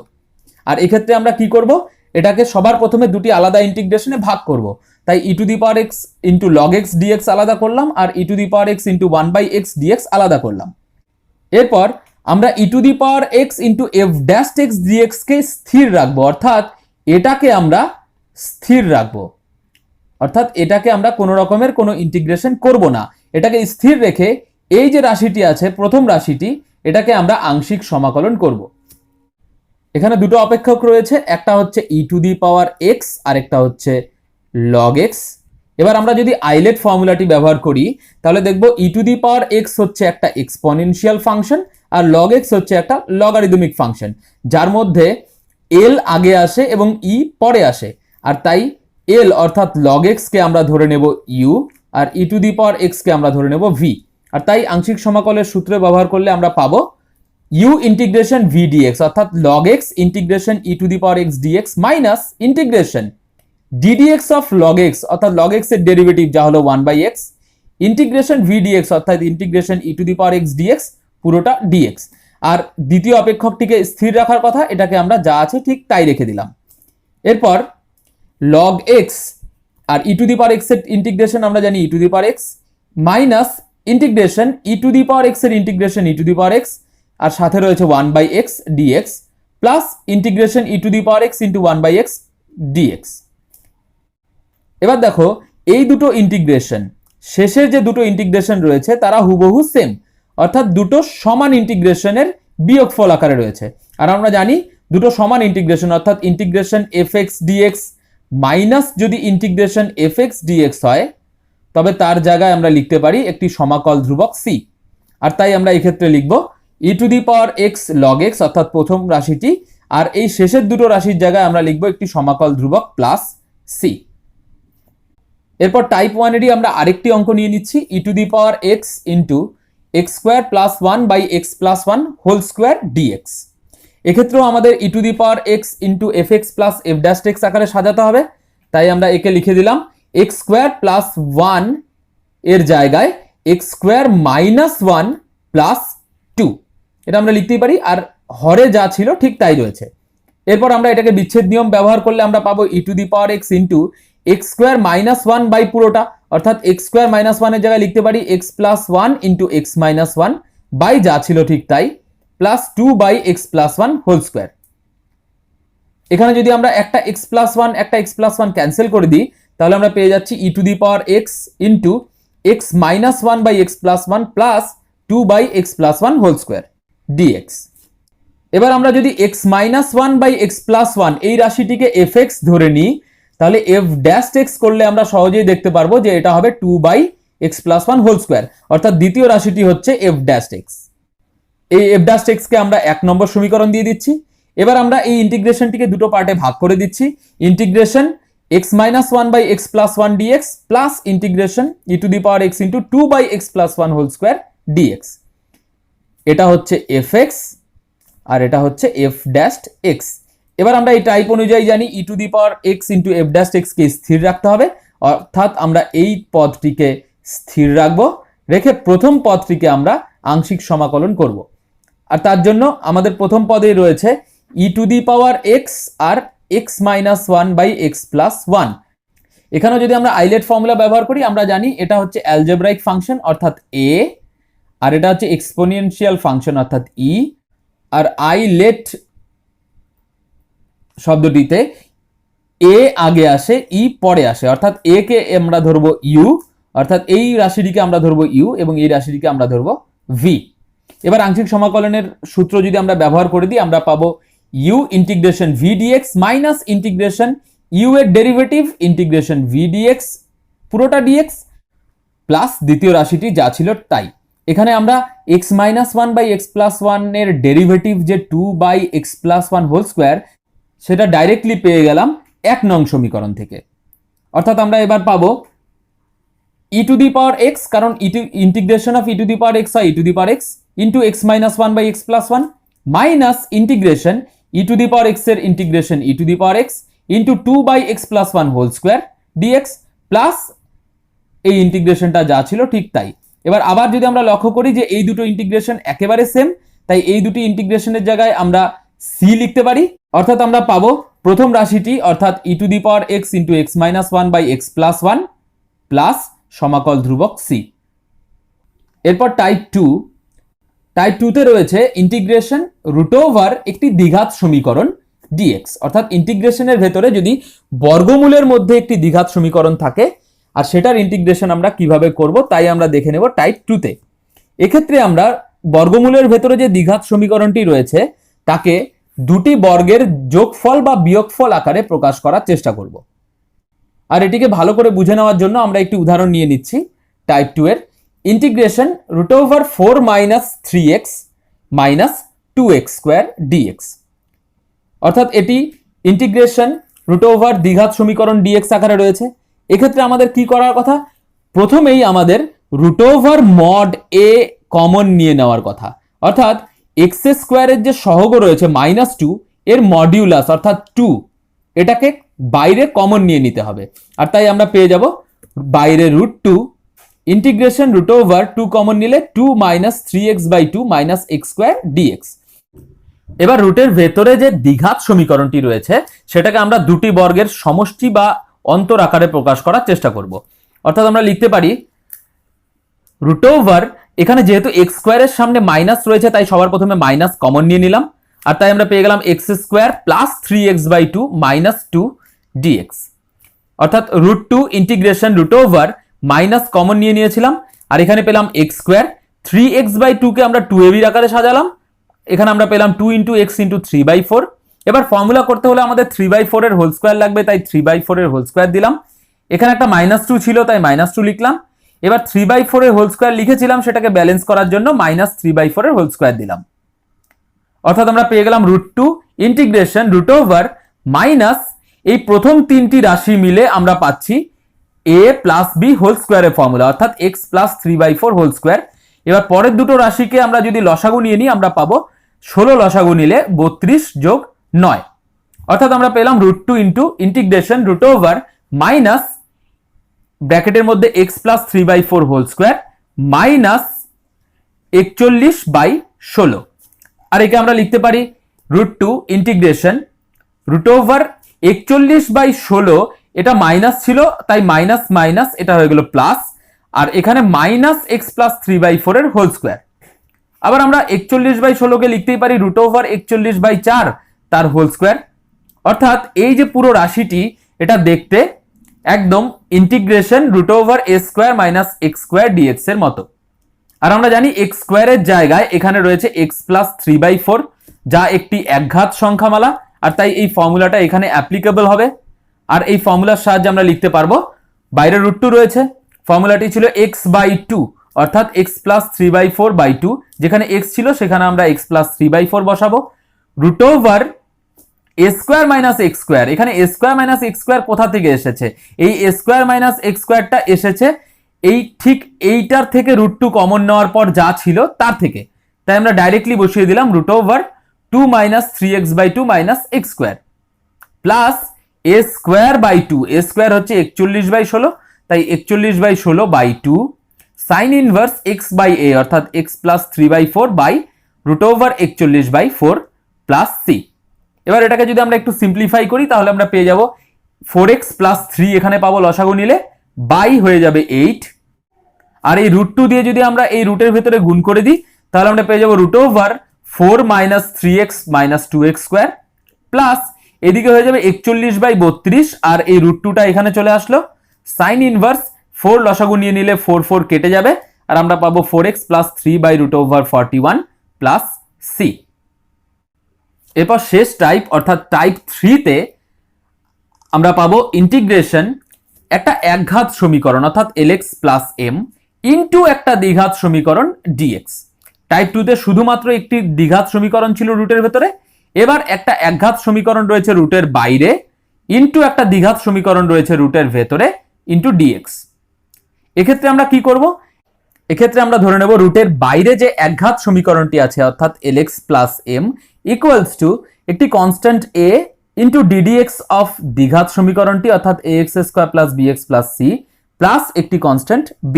S1: আর এক্ষেত্রে আমরা কি করব? এটাকে সবার প্রথমে দুটি আলাদা ইন্টিগ্রেশনে ভাগ করব। তাই e to the power x into log x dx আলাদা করলাম আর e to the power x into 1 by x dx আলাদা করলাম। এরপর আমরা e to the power x into f dash x dx কে স্থির রাখবো, অর্থাৎ এটাকে আমরা স্থির রাখবো, অর্থাৎ এটাকে আমরা কোনো রকমের কোনো ইন্টিগ্রেশন করব না। এটাকে স্থির রেখে এই যে রাশিটি আছে প্রথম রাশিটি এটাকে আমরা আংশিক সমাকলন করব। এখানে দুটো অপেক্ষক রয়েছে, একটা হচ্ছে ই টু দি পাওয়ার এক্স আর একটা হচ্ছে লগ এক্স। এবার আমরা যদি আইলেট ফর্মুলাটি ব্যবহার করি তাহলে দেখব ই টু দি পাওয়ার এক্স হচ্ছে একটা এক্সপোনেনশিয়াল ফাংশন আর লগ এক্স হচ্ছে একটা লগারিদমিক ফাংশন যার মধ্যে এল আগে আসে এবং ই পরে আসে। আর তাই এল অর্থাৎ লগ এক্স কে আমরা ধরে নেব ইউ আর e to the power x কে আমরা ধরে নেব ভি। আর তাই আংশিক সমাকলের সূত্র ব্যবহার করলে আমরা পাবো ইউ ইন্টিগ্রেশন ভি ডিএক্স অর্থাৎ log x integration e to the power x dx minus integration d dx of log x অর্থাৎ লগ এক্স এর ডেরিভেটিভ যা হলো 1 by x integration v dx অর্থাৎ integration e to the power x dx পুরোটা dx. আর দ্বিতীয় অপেক্ষকটিকে স্থির রাখার কথা, এটাকে আমরা যা আছে ঠিক তাই রেখে দিলাম। এরপর লগ এক্স আর e to the power x এর ইন্টিগ্রেশন আমরা জানি e to the power x minus integration e to the power x এর integration e to the power x আর সাথে রয়েছে 1 by x dx plus integration e to the power x into 1 by x dx. এবার দেখো এই দুটো integration শেষের যে দুটো ইন্টিগ্রেশন রয়েছে তারা হুবহু সেম, অর্থাৎ দুটো সমান ইন্টিগ্রেশনের বিয়োগফল আকারে রয়েছে। আর আমরা জানি দুটো সমান ইন্টিগ্রেশন অর্থাৎ integration f x dx minus যদি ইন্টিগ্রেশন এফ এক্স ডিএক্স হয় তবে তার জায়গায় আমরা লিখতে পারি একটি সমাকল ধ্রুবক সি। আর তাই আমরা এক্ষেত্রে লিখব e to the power x log x অর্থাৎ প্রথম রাশিটি আর এই শেষের দুটো রাশির জায়গায় আমরা লিখব একটি সমাকল ধ্রুবক প্লাস সি। এরপর টাইপ 1 এরই আমরা আরেকটি অঙ্ক নিয়ে নিচ্ছি e to the power x into x square plus 1 by x plus 1 whole square dx. এক্ষেত্রেও আমাদের e to the power x into f x plus f dash x আকারে সাজাতে হবে। তাই আমরা একে লিখে দিলাম এক্স স্কোয়ার প্লাস 1 এর জায়গায় এক্স স্কোয়ার মাইনাস 1 প্লাস 2, এটা আমরা লিখতেই পারি আর হরে যা ছিল ঠিক তাই রয়েছে। এরপর আমরা এটাকে বিচ্ছেদ নিয়ম ব্যবহার করলে আমরা পাবো e to the power x into x square minus 1 by পুরোটা অর্থাৎ এক্স স্কোয়ার মাইনাস 1 এর জায়গায় লিখতে পারি x plus 1 into x minus 1 by যা ছিল ঠিক তাই plus 2 by x plus 1 whole square. এখানে যদি আমরা একটা এক্স প্লাস 1 একটা এক্স প্লাস 1 ক্যান্সেল করে দিই তাহলে আমরা পেয়ে যাচ্ছি e to the power x into x minus 1 by x plus 1 plus 2 by x plus 1 whole square dx. এবার আমরা যদি x minus 1 by x plus 1 এই রাশিটিকে এফ এক্স ধরে নিই তাহলে এফ ড্যাশ এক্স করলে আমরা সহজেই দেখতে পারবো যে এটা হবে 2 by x plus 1 whole square অর্থাৎ দ্বিতীয় রাশিটি হচ্ছে এফ ড্যাশ এক্স। এই এফ ড্যাশ এক্স কে আমরা 1 নম্বর সমীকরণ দিয়ে দিচ্ছি। এবার আমরা এই ইন্টিগ্রেশনটিকে দুটো পার্টে ভাগ করে দিচ্ছি integration x minus 1 by x plus 1 dx plus integration e to the power x into 2 by x plus 1 whole square dx. এটা হচ্ছে এফ এক্স আর এটা হচ্ছে এফ ড্যাশ এক্স। এবার আমরা এই টাইপ অনুযায়ী জানি e to the power x into f dash x কে স্থির রাখতে হবে অর্থাৎ আমরা এই পদটিকে স্থির রাখবো রেখে প্রথম পদটিকে আমরা আংশিক সমাকলন করব। আর তার জন্য আমাদের প্রথম পদেই রয়েছে e to the power x আর x minus one by x plus one. এখানেও যদি আমরা আইলেট ফর্মুলা ব্যবহার করি আমরা জানি এটা হচ্ছে অ্যালজেব্রাইক ফাংশন অর্থাৎ এ, আর এটা হচ্ছে এক্সপোনেনশিয়াল ফাংশন অর্থাৎ ই। আর আইলেট শব্দটিতে এ আগে আসে ই পরে আসে, অর্থাৎ এ কে আমরা ধরবো ইউ, অর্থাৎ এই রাশিটিকে আমরা ধরবো ইউ এবং এই রাশিটিকে আমরা ধরবো ভি। এবার আংশিক সমাকলনের সূত্র যদি আমরা ব্যবহার করে দিই আমরা পাবো u integration v dx minus integration u এর ডেরিভেটিভ ইন্টিগ্রেশন ভি ডিএক্স পুরোটা ডিএক্স প্লাস দ্বিতীয় রাশিটি যা ছিল তাই। এখানে আমরা x minus one by x plus ওয়ানের ডেরিভেটিভ যে 2/x+1 হোল স্কোয়ার সেটা ডাইরেক্টলি পেয়ে গেলাম 1 নং সমীকরণ থেকে। অর্থাৎ আমরা এবার পাবো e to the power x, কারণ integration of e to the power x হয় e to the power x into x minus one by x plus one minus integration e to the power x এর integration e to the power x into 2/x+1 whole square dx plus এই ইন্টিগ্রেশনটা যা ছিল ঠিক তাই। এবার আবার যদি আমরা লক্ষ্য করি যে এই দুটো ইন্টিগ্রেশন একেবারে সেম, তাই এই দুটি ইন্টিগ্রেশনের জায়গায় আমরা সি লিখতে পারি। অর্থাৎ আমরা পাবো প্রথম রাশিটি অর্থাৎ e to the power x into x minus one by x plus one plus সমাকল ধ্রুবক সি। এরপর টাইপ টুতে রয়েছে ইন্টিগ্রেশন রুট ওভার একটি দ্বিঘাত সমীকরণ ডিএক্স, অর্থাৎ ইন্টিগ্রেশনের ভেতরে যদি বর্গমূলের মধ্যে একটি দ্বিঘাত সমীকরণ থাকে আর সেটার ইন্টিগ্রেশন আমরা কিভাবে করব তাই আমরা দেখে নেব টাইপ টুতে। এক্ষেত্রে আমরা বর্গমূলের ভেতরে যে দ্বিঘাত সমীকরণটি রয়েছে তাকে দুটি বর্গের যোগফল বা বিয়োগফল আকারে প্রকাশ করার চেষ্টা করব। আর এটিকে ভালো করে বুঝে নেওয়ার জন্য আমরা একটি উদাহরণ নিয়ে নিচ্ছি টাইপ 2 এর integration root over 4 minus 3x minus 2x square dx. অর্থাৎ এটি ইন্টিগ্রেশন রুট ওভার দ্বিঘাত সমীকরণ ডিএক্স আকারে রয়েছে। এক্ষেত্রে আমাদের কি করার কথা, প্রথমেই আমাদের রুট ওভার মড এ কমন নিয়ে নেওয়ার কথা, অর্থাৎ এক্স স্কোয়ারের যে সহগ রয়েছে -2 এর মডিউলাস অর্থাৎ 2 এটাকে বাইরে কমন নিয়ে নিতে হবে। আর তাই আমরা পেয়ে যাব বাইরে √2 ইন্টিগ্রেশন রুট ওভার 2 কমন নিলে 2 minus 3x/2 minus x square dx. এবার রুটের ভেতরে যে দ্বিঘাত সমীকরণটি রয়েছে সেটাকে আমরা দুটি বর্গের সমষ্টি বা অন্তর আকারে প্রকাশ করার চেষ্টা করব। অর্থাৎ আমরা লিখতে পারি রুট ওভার, এখানে যেহেতু এক্স স্কোয়ারের সামনে মাইনাস রয়েছে তাই সবার প্রথমে মাইনাস কমন নিয়ে নিলাম, আর তাই আমরা পেয়ে গেলাম x square plus 3x/2 minus 2 dx. অর্থাৎ √2 integration root over minus common নিয়ে নিয়েছিলাম, আর এখানে পেলাম এক্স স্কোয়ার 3x/2 কে আমরা 2ab আকারে সাজালাম, এখানে আমরা পেলাম 2 × x × 3/4। এবার ফর্মুলা করতে হলে আমাদের 3/4 এর হোল স্কোয়ার লাগবে, তাই 3/4 এর হোল স্কোয়ার দিলাম। এখানে একটা -2 ছিল তাই -2 লিখলাম। এবার 3/4 এর হোল স্কোয়ার লিখেছিলাম, সেটাকে ব্যালেন্স করার জন্য -3/4 এর হোল স্কোয়ার দিলাম। অর্থাৎ আমরা পেয়ে গেলাম √2 ইন্টিগ্রেশন রুট ওভার মাইনাস এই প্রথম তিনটি রাশি মিলে আমরা পাচ্ছি a প্লাস বি হোল স্কোয়ারের ফর্মুলা, অর্থাৎ x প্লাস 3/4 হোল স্কোয়ার। এবার পরের দুটো রাশিকে আমরা যদি লসাগু নিয়ে নিই আমরা পাবো 16 লসাগু নিলে 32 যোগ 9। অর্থাৎ আমরা পেলাম √2 into integration root over minus ব্র্যাকেটের মধ্যে x plus 3/4 whole square minus 41/16। আর একে আমরা লিখতে পারি √2 ইন্টিগ্রেশন রুট ওভার 41/16, এটা মাইনাস ছিল তাই মাইনাস মাইনাস এটা হয়ে গেল প্লাস, আর এখানে মাইনাস x প্লাস 3/4 এর হোল স্কোয়ার। আবার আমরা 41/16 কে লিখতেই পারি √ 41/4 তার হোল স্কোয়ার। অর্থাৎ এই যে পুরো রাশিটি এটা দেখতে একদম integration √a² minus x square dx এর মতো। আর আমরা জানি x স্কোয়ারের জায়গায় এখানে রয়েছে x প্লাস 3/4 যা একটি একঘাত সংখ্যামালা, আর তাই এই ফর্মুলাটা এখানে অ্যাপ্লিকেবল হবে। আর এই ফর্মুলার সাহায্যে আমরা লিখতে পারবো, বাইরে √2 রয়েছে, ফর্মুলাটি ছিল x/2 অর্থাৎ x প্লাস 3/4/2, যেখানে x ছিল সেখানে আমরা x প্লাস 3/4 বসাবো। √a² মাইনাস x স্কোয়ার, এখানে a² মাইনাস x স্কোয়ার কোথা থেকে এসেছে, এই a² মাইনাস x স্কোয়ারটা এসেছে এই ঠিক এইটার থেকে √2 কমন নেওয়ার পর যা ছিল তার থেকে, তাই আমরা ডাইরেক্টলি বসিয়ে দিলাম √2 minus 3x/2 minus x square plus a²/2, a² হচ্ছে 41/16 তাই 41/16/2 সাইন ইনভার্স x/a অর্থাৎ x প্লাস 3/4 √41/4 প্লাস সি। এবার এটাকে যদি আমরা একটু সিম্পলিফাই করি তাহলে আমরা পেয়ে যাব 4x প্লাস 3 এখানে পাবো লসাগু নিলে, বাই হয়ে যাবে 8, আর এই √2 দিয়ে যদি আমরা এই রুটের ভেতরে গুণ করে দিই তাহলে আমরা পেয়ে যাবো √4 minus 3x minus 2x square plus এদিকে হয়ে যাবে 41/32, আর এই √2টা এখানে চলে আসলো, সাইন ইনভার্স 4 লসাগু নিয়ে নিলে 4 কেটে যাবে, আর আমরা পাবো 4x প্লাস 3/√41 প্লাস সি। এরপর শেষ টাইপ অর্থাৎ টাইপ 3-তে আমরা পাবো ইন্টিগ্রেশন একটা একঘাত সমীকরণ অর্থাৎ lx প্লাস m ইন্টু একটা দ্বিঘাত সমীকরণ dx। টাইপ 2-তে শুধুমাত্র একটি দ্বিঘাত সমীকরণ ছিল রুটের ভেতরে, এবার একটা একঘাত সমীকরণ রয়েছে রুটের বাইরে ইন্টু একটা দ্বিঘাত সমীকরণ রয়েছে রুটের ভেতরে ইন্টু dx। এক্ষেত্রে আমরা কি করব? এক্ষেত্রে আমরা ধরে নেব রুটের বাইরে যে একঘাত সমীকরণটি আছে অর্থাৎ lx plus m equals to একটি constant a into ddx of দ্বিঘাত সমীকরণটি অর্থাৎ ax square plus bx plus c plus একটি কনস্ট্যান্ট b।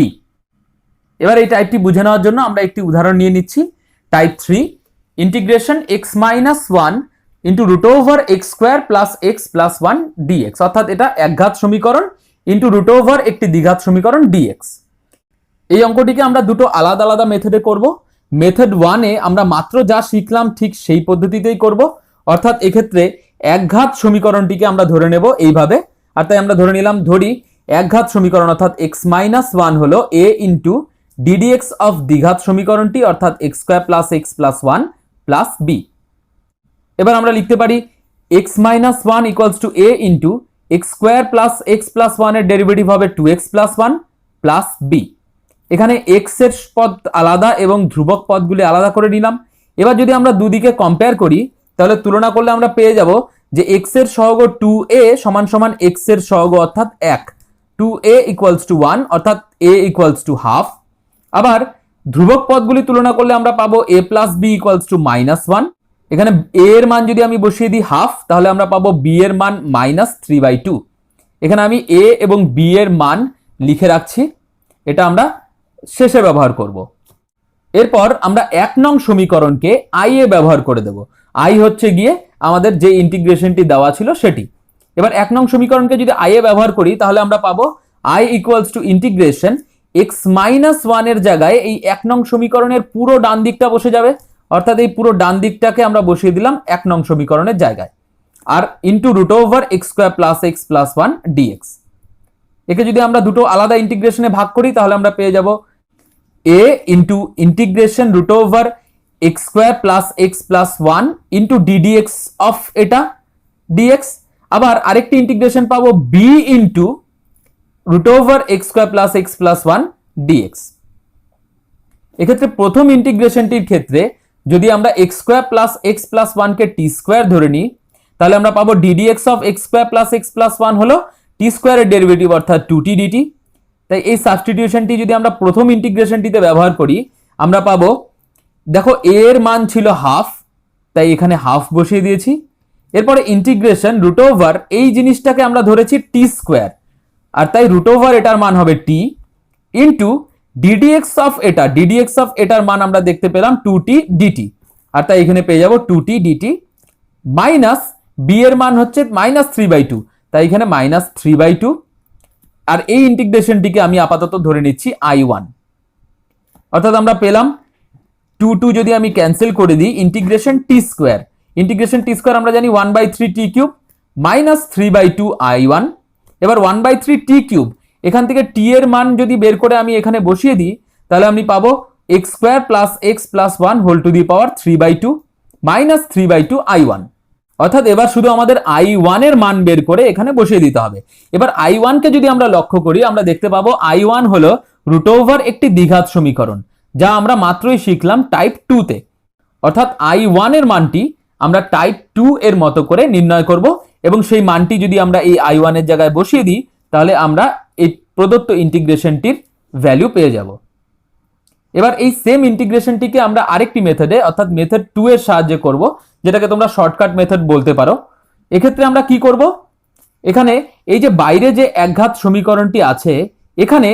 S1: এবার এই টাইপটি বুঝে নেওয়ার জন্য আমরা একটি উদাহরণ নিয়ে নিচ্ছি। Type 3 integration x minus 1 into √x square plus x plus 1 dx, অর্থাৎ এটা একঘাত সমীকরণ ইন্টু √ একটি দ্বিঘাত সমীকরণ dx। এই অঙ্কটিকে আমরা দুটো আলাদা আলাদা মেথডে করব। মেথড 1-এ আমরা মাত্র যা শিখলাম ঠিক সেই পদ্ধতিতেই করব, অর্থাৎ এক্ষেত্রে একঘাত সমীকরণটিকে আমরা ধরে নেব এইভাবে, আর তাই আমরা ধরে নিলাম ধরি একঘাত সমীকরণ অর্থাৎ x মাইনাস 1 হলো a ইন্টু ddx অফ দ্বিঘাত সমীকরণটি অর্থাৎ x square plus x plus 1 plus b। এবার আমরা লিখতে পারি x minus 1 equals to a into x square plus x plus 1 এর ডেরিভেটিভ হবে 2x প্লাস 1 প্লাস b। এখানে x এর পদ আলাদা এবং ধ্রুবক পদগুলি আলাদা করে নিলাম। এবার যদি আমরা দুদিকে কম্পেয়ার করি তাহলে তুলনা করলে আমরা পেয়ে যাব যে x এর সহগ 2a সমান সমান x এর সহগ অর্থাৎ 1, 2a ইকুয়ালস টু 1 অর্থাৎ a ইকুয়ালস টু হাফ। আবার ধ্রুবক পদগুলি তুলনা করলে আমরা পাবো a plus b equals to -1। এখানে a এর মান যদি আমি বসিয়ে দিই হাফ তাহলে আমরা পাবো b এর মান -3/2। এখানে আমি a এবং b এর মান লিখে রাখছি, এটা আমরা শেষে ব্যবহার করব। এরপর আমরা 1 নং সমীকরণকে i এ ব্যবহার করে দেব। i হচ্ছে গিয়ে আমাদের যে ইন্টিগ্রেশনটি দেওয়া ছিল সেটি। এবার 1 নং সমীকরণকে যদি i এ ব্যবহার করি তাহলে আমরা পাবো i equals to integration x minus 1 এর জায়গায় এই 1 নং সমীকরণের পুরো ডান দিকটা বসে যাবে, অর্থাৎ এই পুরো ডান দিকটাকে আমরা বসিয়ে দিলাম 1 নং সমীকরণের জায়গায়, আর into √x square plus x plus 1 dx। একে যদি আমরা দুটো আলাদা ইন্টিগ্রেশনে ভাগ করি তাহলে আমরা পেয়ে যাব a into integration √x square plus x plus 1 into ddx of এটা dx। আবার আরেকটি ইন্টিগ্রেশন পাবো b into √x square plus x plus 1 dx। এক্ষেত্রে প্রথম ইন্টিগ্রেশনটির ক্ষেত্রে যদি আমরা x square plus x plus 1 কে t স্কোয়ার ধরে নিই তাহলে আমরা পাবো ddx of x square plus x plus 1 হলো t স্কোয়ারের ডেরিভেটিভ অর্থাৎ 2t dt। তাই এই সাবস্টিটিউশনটি যদি আমরা প্রথম ইন্টিগ্রেশনটিতে ব্যবহার করি আমরা পাবো, দেখো a এর মান ছিল হাফ তাই এখানে হাফ বসিয়ে দিয়েছি। এরপরে ইন্টিগ্রেশন √ এই জিনিসটাকে আমরা ধরেছি t স্কোয়ার, আর তাই √ এটার মান হবে t ইন্টু ddx অফ এটার মান আমরা দেখতে পেলাম 2t dt, আর তাই এখানে পেয়ে যাব 2t dt মাইনাস b এর মান হচ্ছে -3/2 তাই এখানে -3/2, আর এই ইন্টিগ্রেশনটিকে আমি আপাতত ধরে নিচ্ছি i1। অর্থাৎ আমরা পেলাম 2 যদি আমি ক্যান্সেল করে দিই ইন্টিগ্রেশন t স্কোয়ার আমরা জানি 1/3t³ -3/2 i1। এবার 1/3t³ এখান থেকে t এর মান যদি বের করে আমি এখানে বসিয়ে দিই তাহলে আমি পাবো x square plus x plus 1 whole to the power 3/2 -3/2 i1। অর্থাৎ এবার শুধু আমাদের i1 এর মান বের করে এখানে বসিয়ে দিতে হবে। এবার i1 কে যদি আমরা লক্ষ্য করি আমরা দেখতে পাবো i1 হলো √ একটি দ্বিঘাত সমীকরণ, যা আমরা মাত্রই শিখলাম টাইপ 2-তে। অর্থাৎ i1 এর মানটি আমরা টাইপ 2 এর মতো করে নির্ণয় করব এবং সেই মানটি যদি আমরা এই i1 এর জায়গায় বসিয়ে দিই তাহলে আমরা এই প্রদত্ত ইন্টিগ্রেশনটির ভ্যালু পেয়ে যাব। এবার এই সেম ইন্টিগ্রেশনটিকে আমরা আরেকটি মেথডে অর্থাৎ মেথড 2 এর সাহায্যে করব, যেটাকে তোমরা শর্টকাট মেথড বলতে পারো। এক্ষেত্রে আমরা কি করব, এখানে এই যে বাইরে যে একঘাত সমীকরণটি আছে এখানে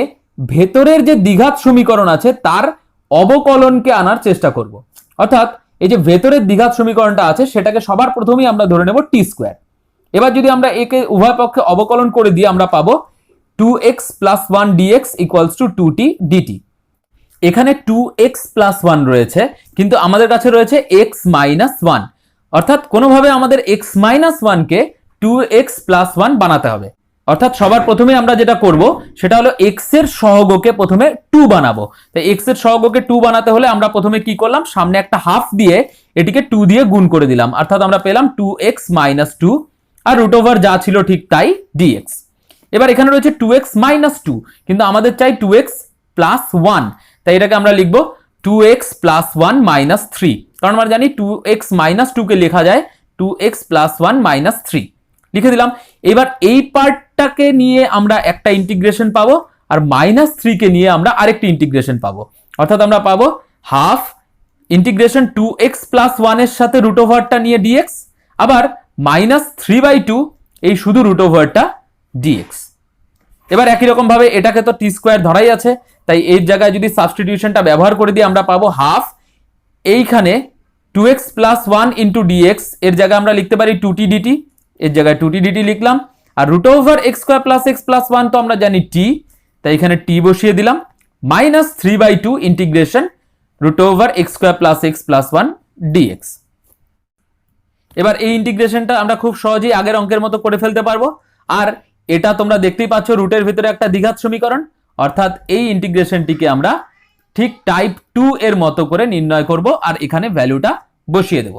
S1: ভেতরের যে দ্বিঘাত সমীকরণ আছে তার অবকলনকে আনার চেষ্টা করব। অর্থাৎ এই যে ভেতরের দ্বিঘাত সমীকরণটা আছে সেটাকে সবার প্রথমেই আমরা ধরে নেব টি স্কোয়ার। এবার যদি আমরা একে উভয় পক্ষে অবকলন করে দিই আমরা পাবো 2x plus 1 dx equals to 2t dt। এখানে 2x প্লাস 1 রয়েছে, কিন্তু আমাদের কাছে রয়েছে x মাইনাস 1, অর্থাৎ কোনোভাবে আমাদের x মাইনাস 1 কে 2x প্লাস 1 বানাতে হবে। অর্থাৎ সবার প্রথমে আমরা যেটা করব সেটা হলো x এর সহগকে প্রথমে 2 বানাবো। তাই x এর সহগকে 2 বানাতে হলে আমরা প্রথমে কি করলাম, সামনে একটা হাফ দিয়ে এটিকে 2 দিয়ে গুণ করে দিলাম, অর্থাৎ আমরা পেলাম 2x মাইনাস 2 আর রুট ওভার যা ছিল ঠিক তাই dx। এবার এখানে রয়েছে 2x মাইনাস 2, কিন্তু আমাদের চাই 2x প্লাস 1, তাই এটাকে আমরা লিখবো 2x প্লাস 1 মাইনাস 3, কারণ আমরা জানি 2x মাইনাস 2 কে লেখা যায় 2x প্লাস 1 মাইনাস 3, লিখে দিলাম। এবার এই পার্টটাকে নিয়ে আমরা একটা ইন্টিগ্রেশন পাবো আর মাইনাস 3 কে নিয়ে আমরা আরেকটি ইন্টিগ্রেশন পাবো, অর্থাৎ আমরা পাবো হাফ ইন্টিগ্রেশন 2x প্লাস 1 এর সাথে রুট ওভারটা নিয়ে dx, আবার মাইনাস 3/2 এই শুধু রুট ওভারটা dx। এবার একই রকম ভাবে এটাকে তো টি স্কোয়ার ধরাই আছে, তাই এই জায়গায় যদি সাবস্টিটিউশনটা ব্যবহার করে দিই আমরা পাবো হাফ এইখানে 2x প্লাস 1 ইন্টু dx, এর জায়গায় আমরা লিখতে পারি 2t dt, এর জায়গায় 2t dt লিখলাম। আর root over x square plus x plus 1 তো আমরা জানি t, তাই এখানে t বসিয়ে দিলাম, minus 3/2 integration root over x square plus x plus 1 dx। এবার এই ইন্টিগ্রেশনটা আমরা খুব সহজেই আগের অঙ্কের মতো করে ফেলতে পারবো। আর এটা তোমরা দেখতেই পাচ্ছ রুটের ভিতরে একটা দ্বিঘাত সমীকরণ, অর্থাৎ এই ইন্টিগ্রেশনটিকে আমরা ঠিক টাইপ 2 এর মতো করে নির্ণয় করব আর এখানে ভ্যালুটা বসিয়ে দেব।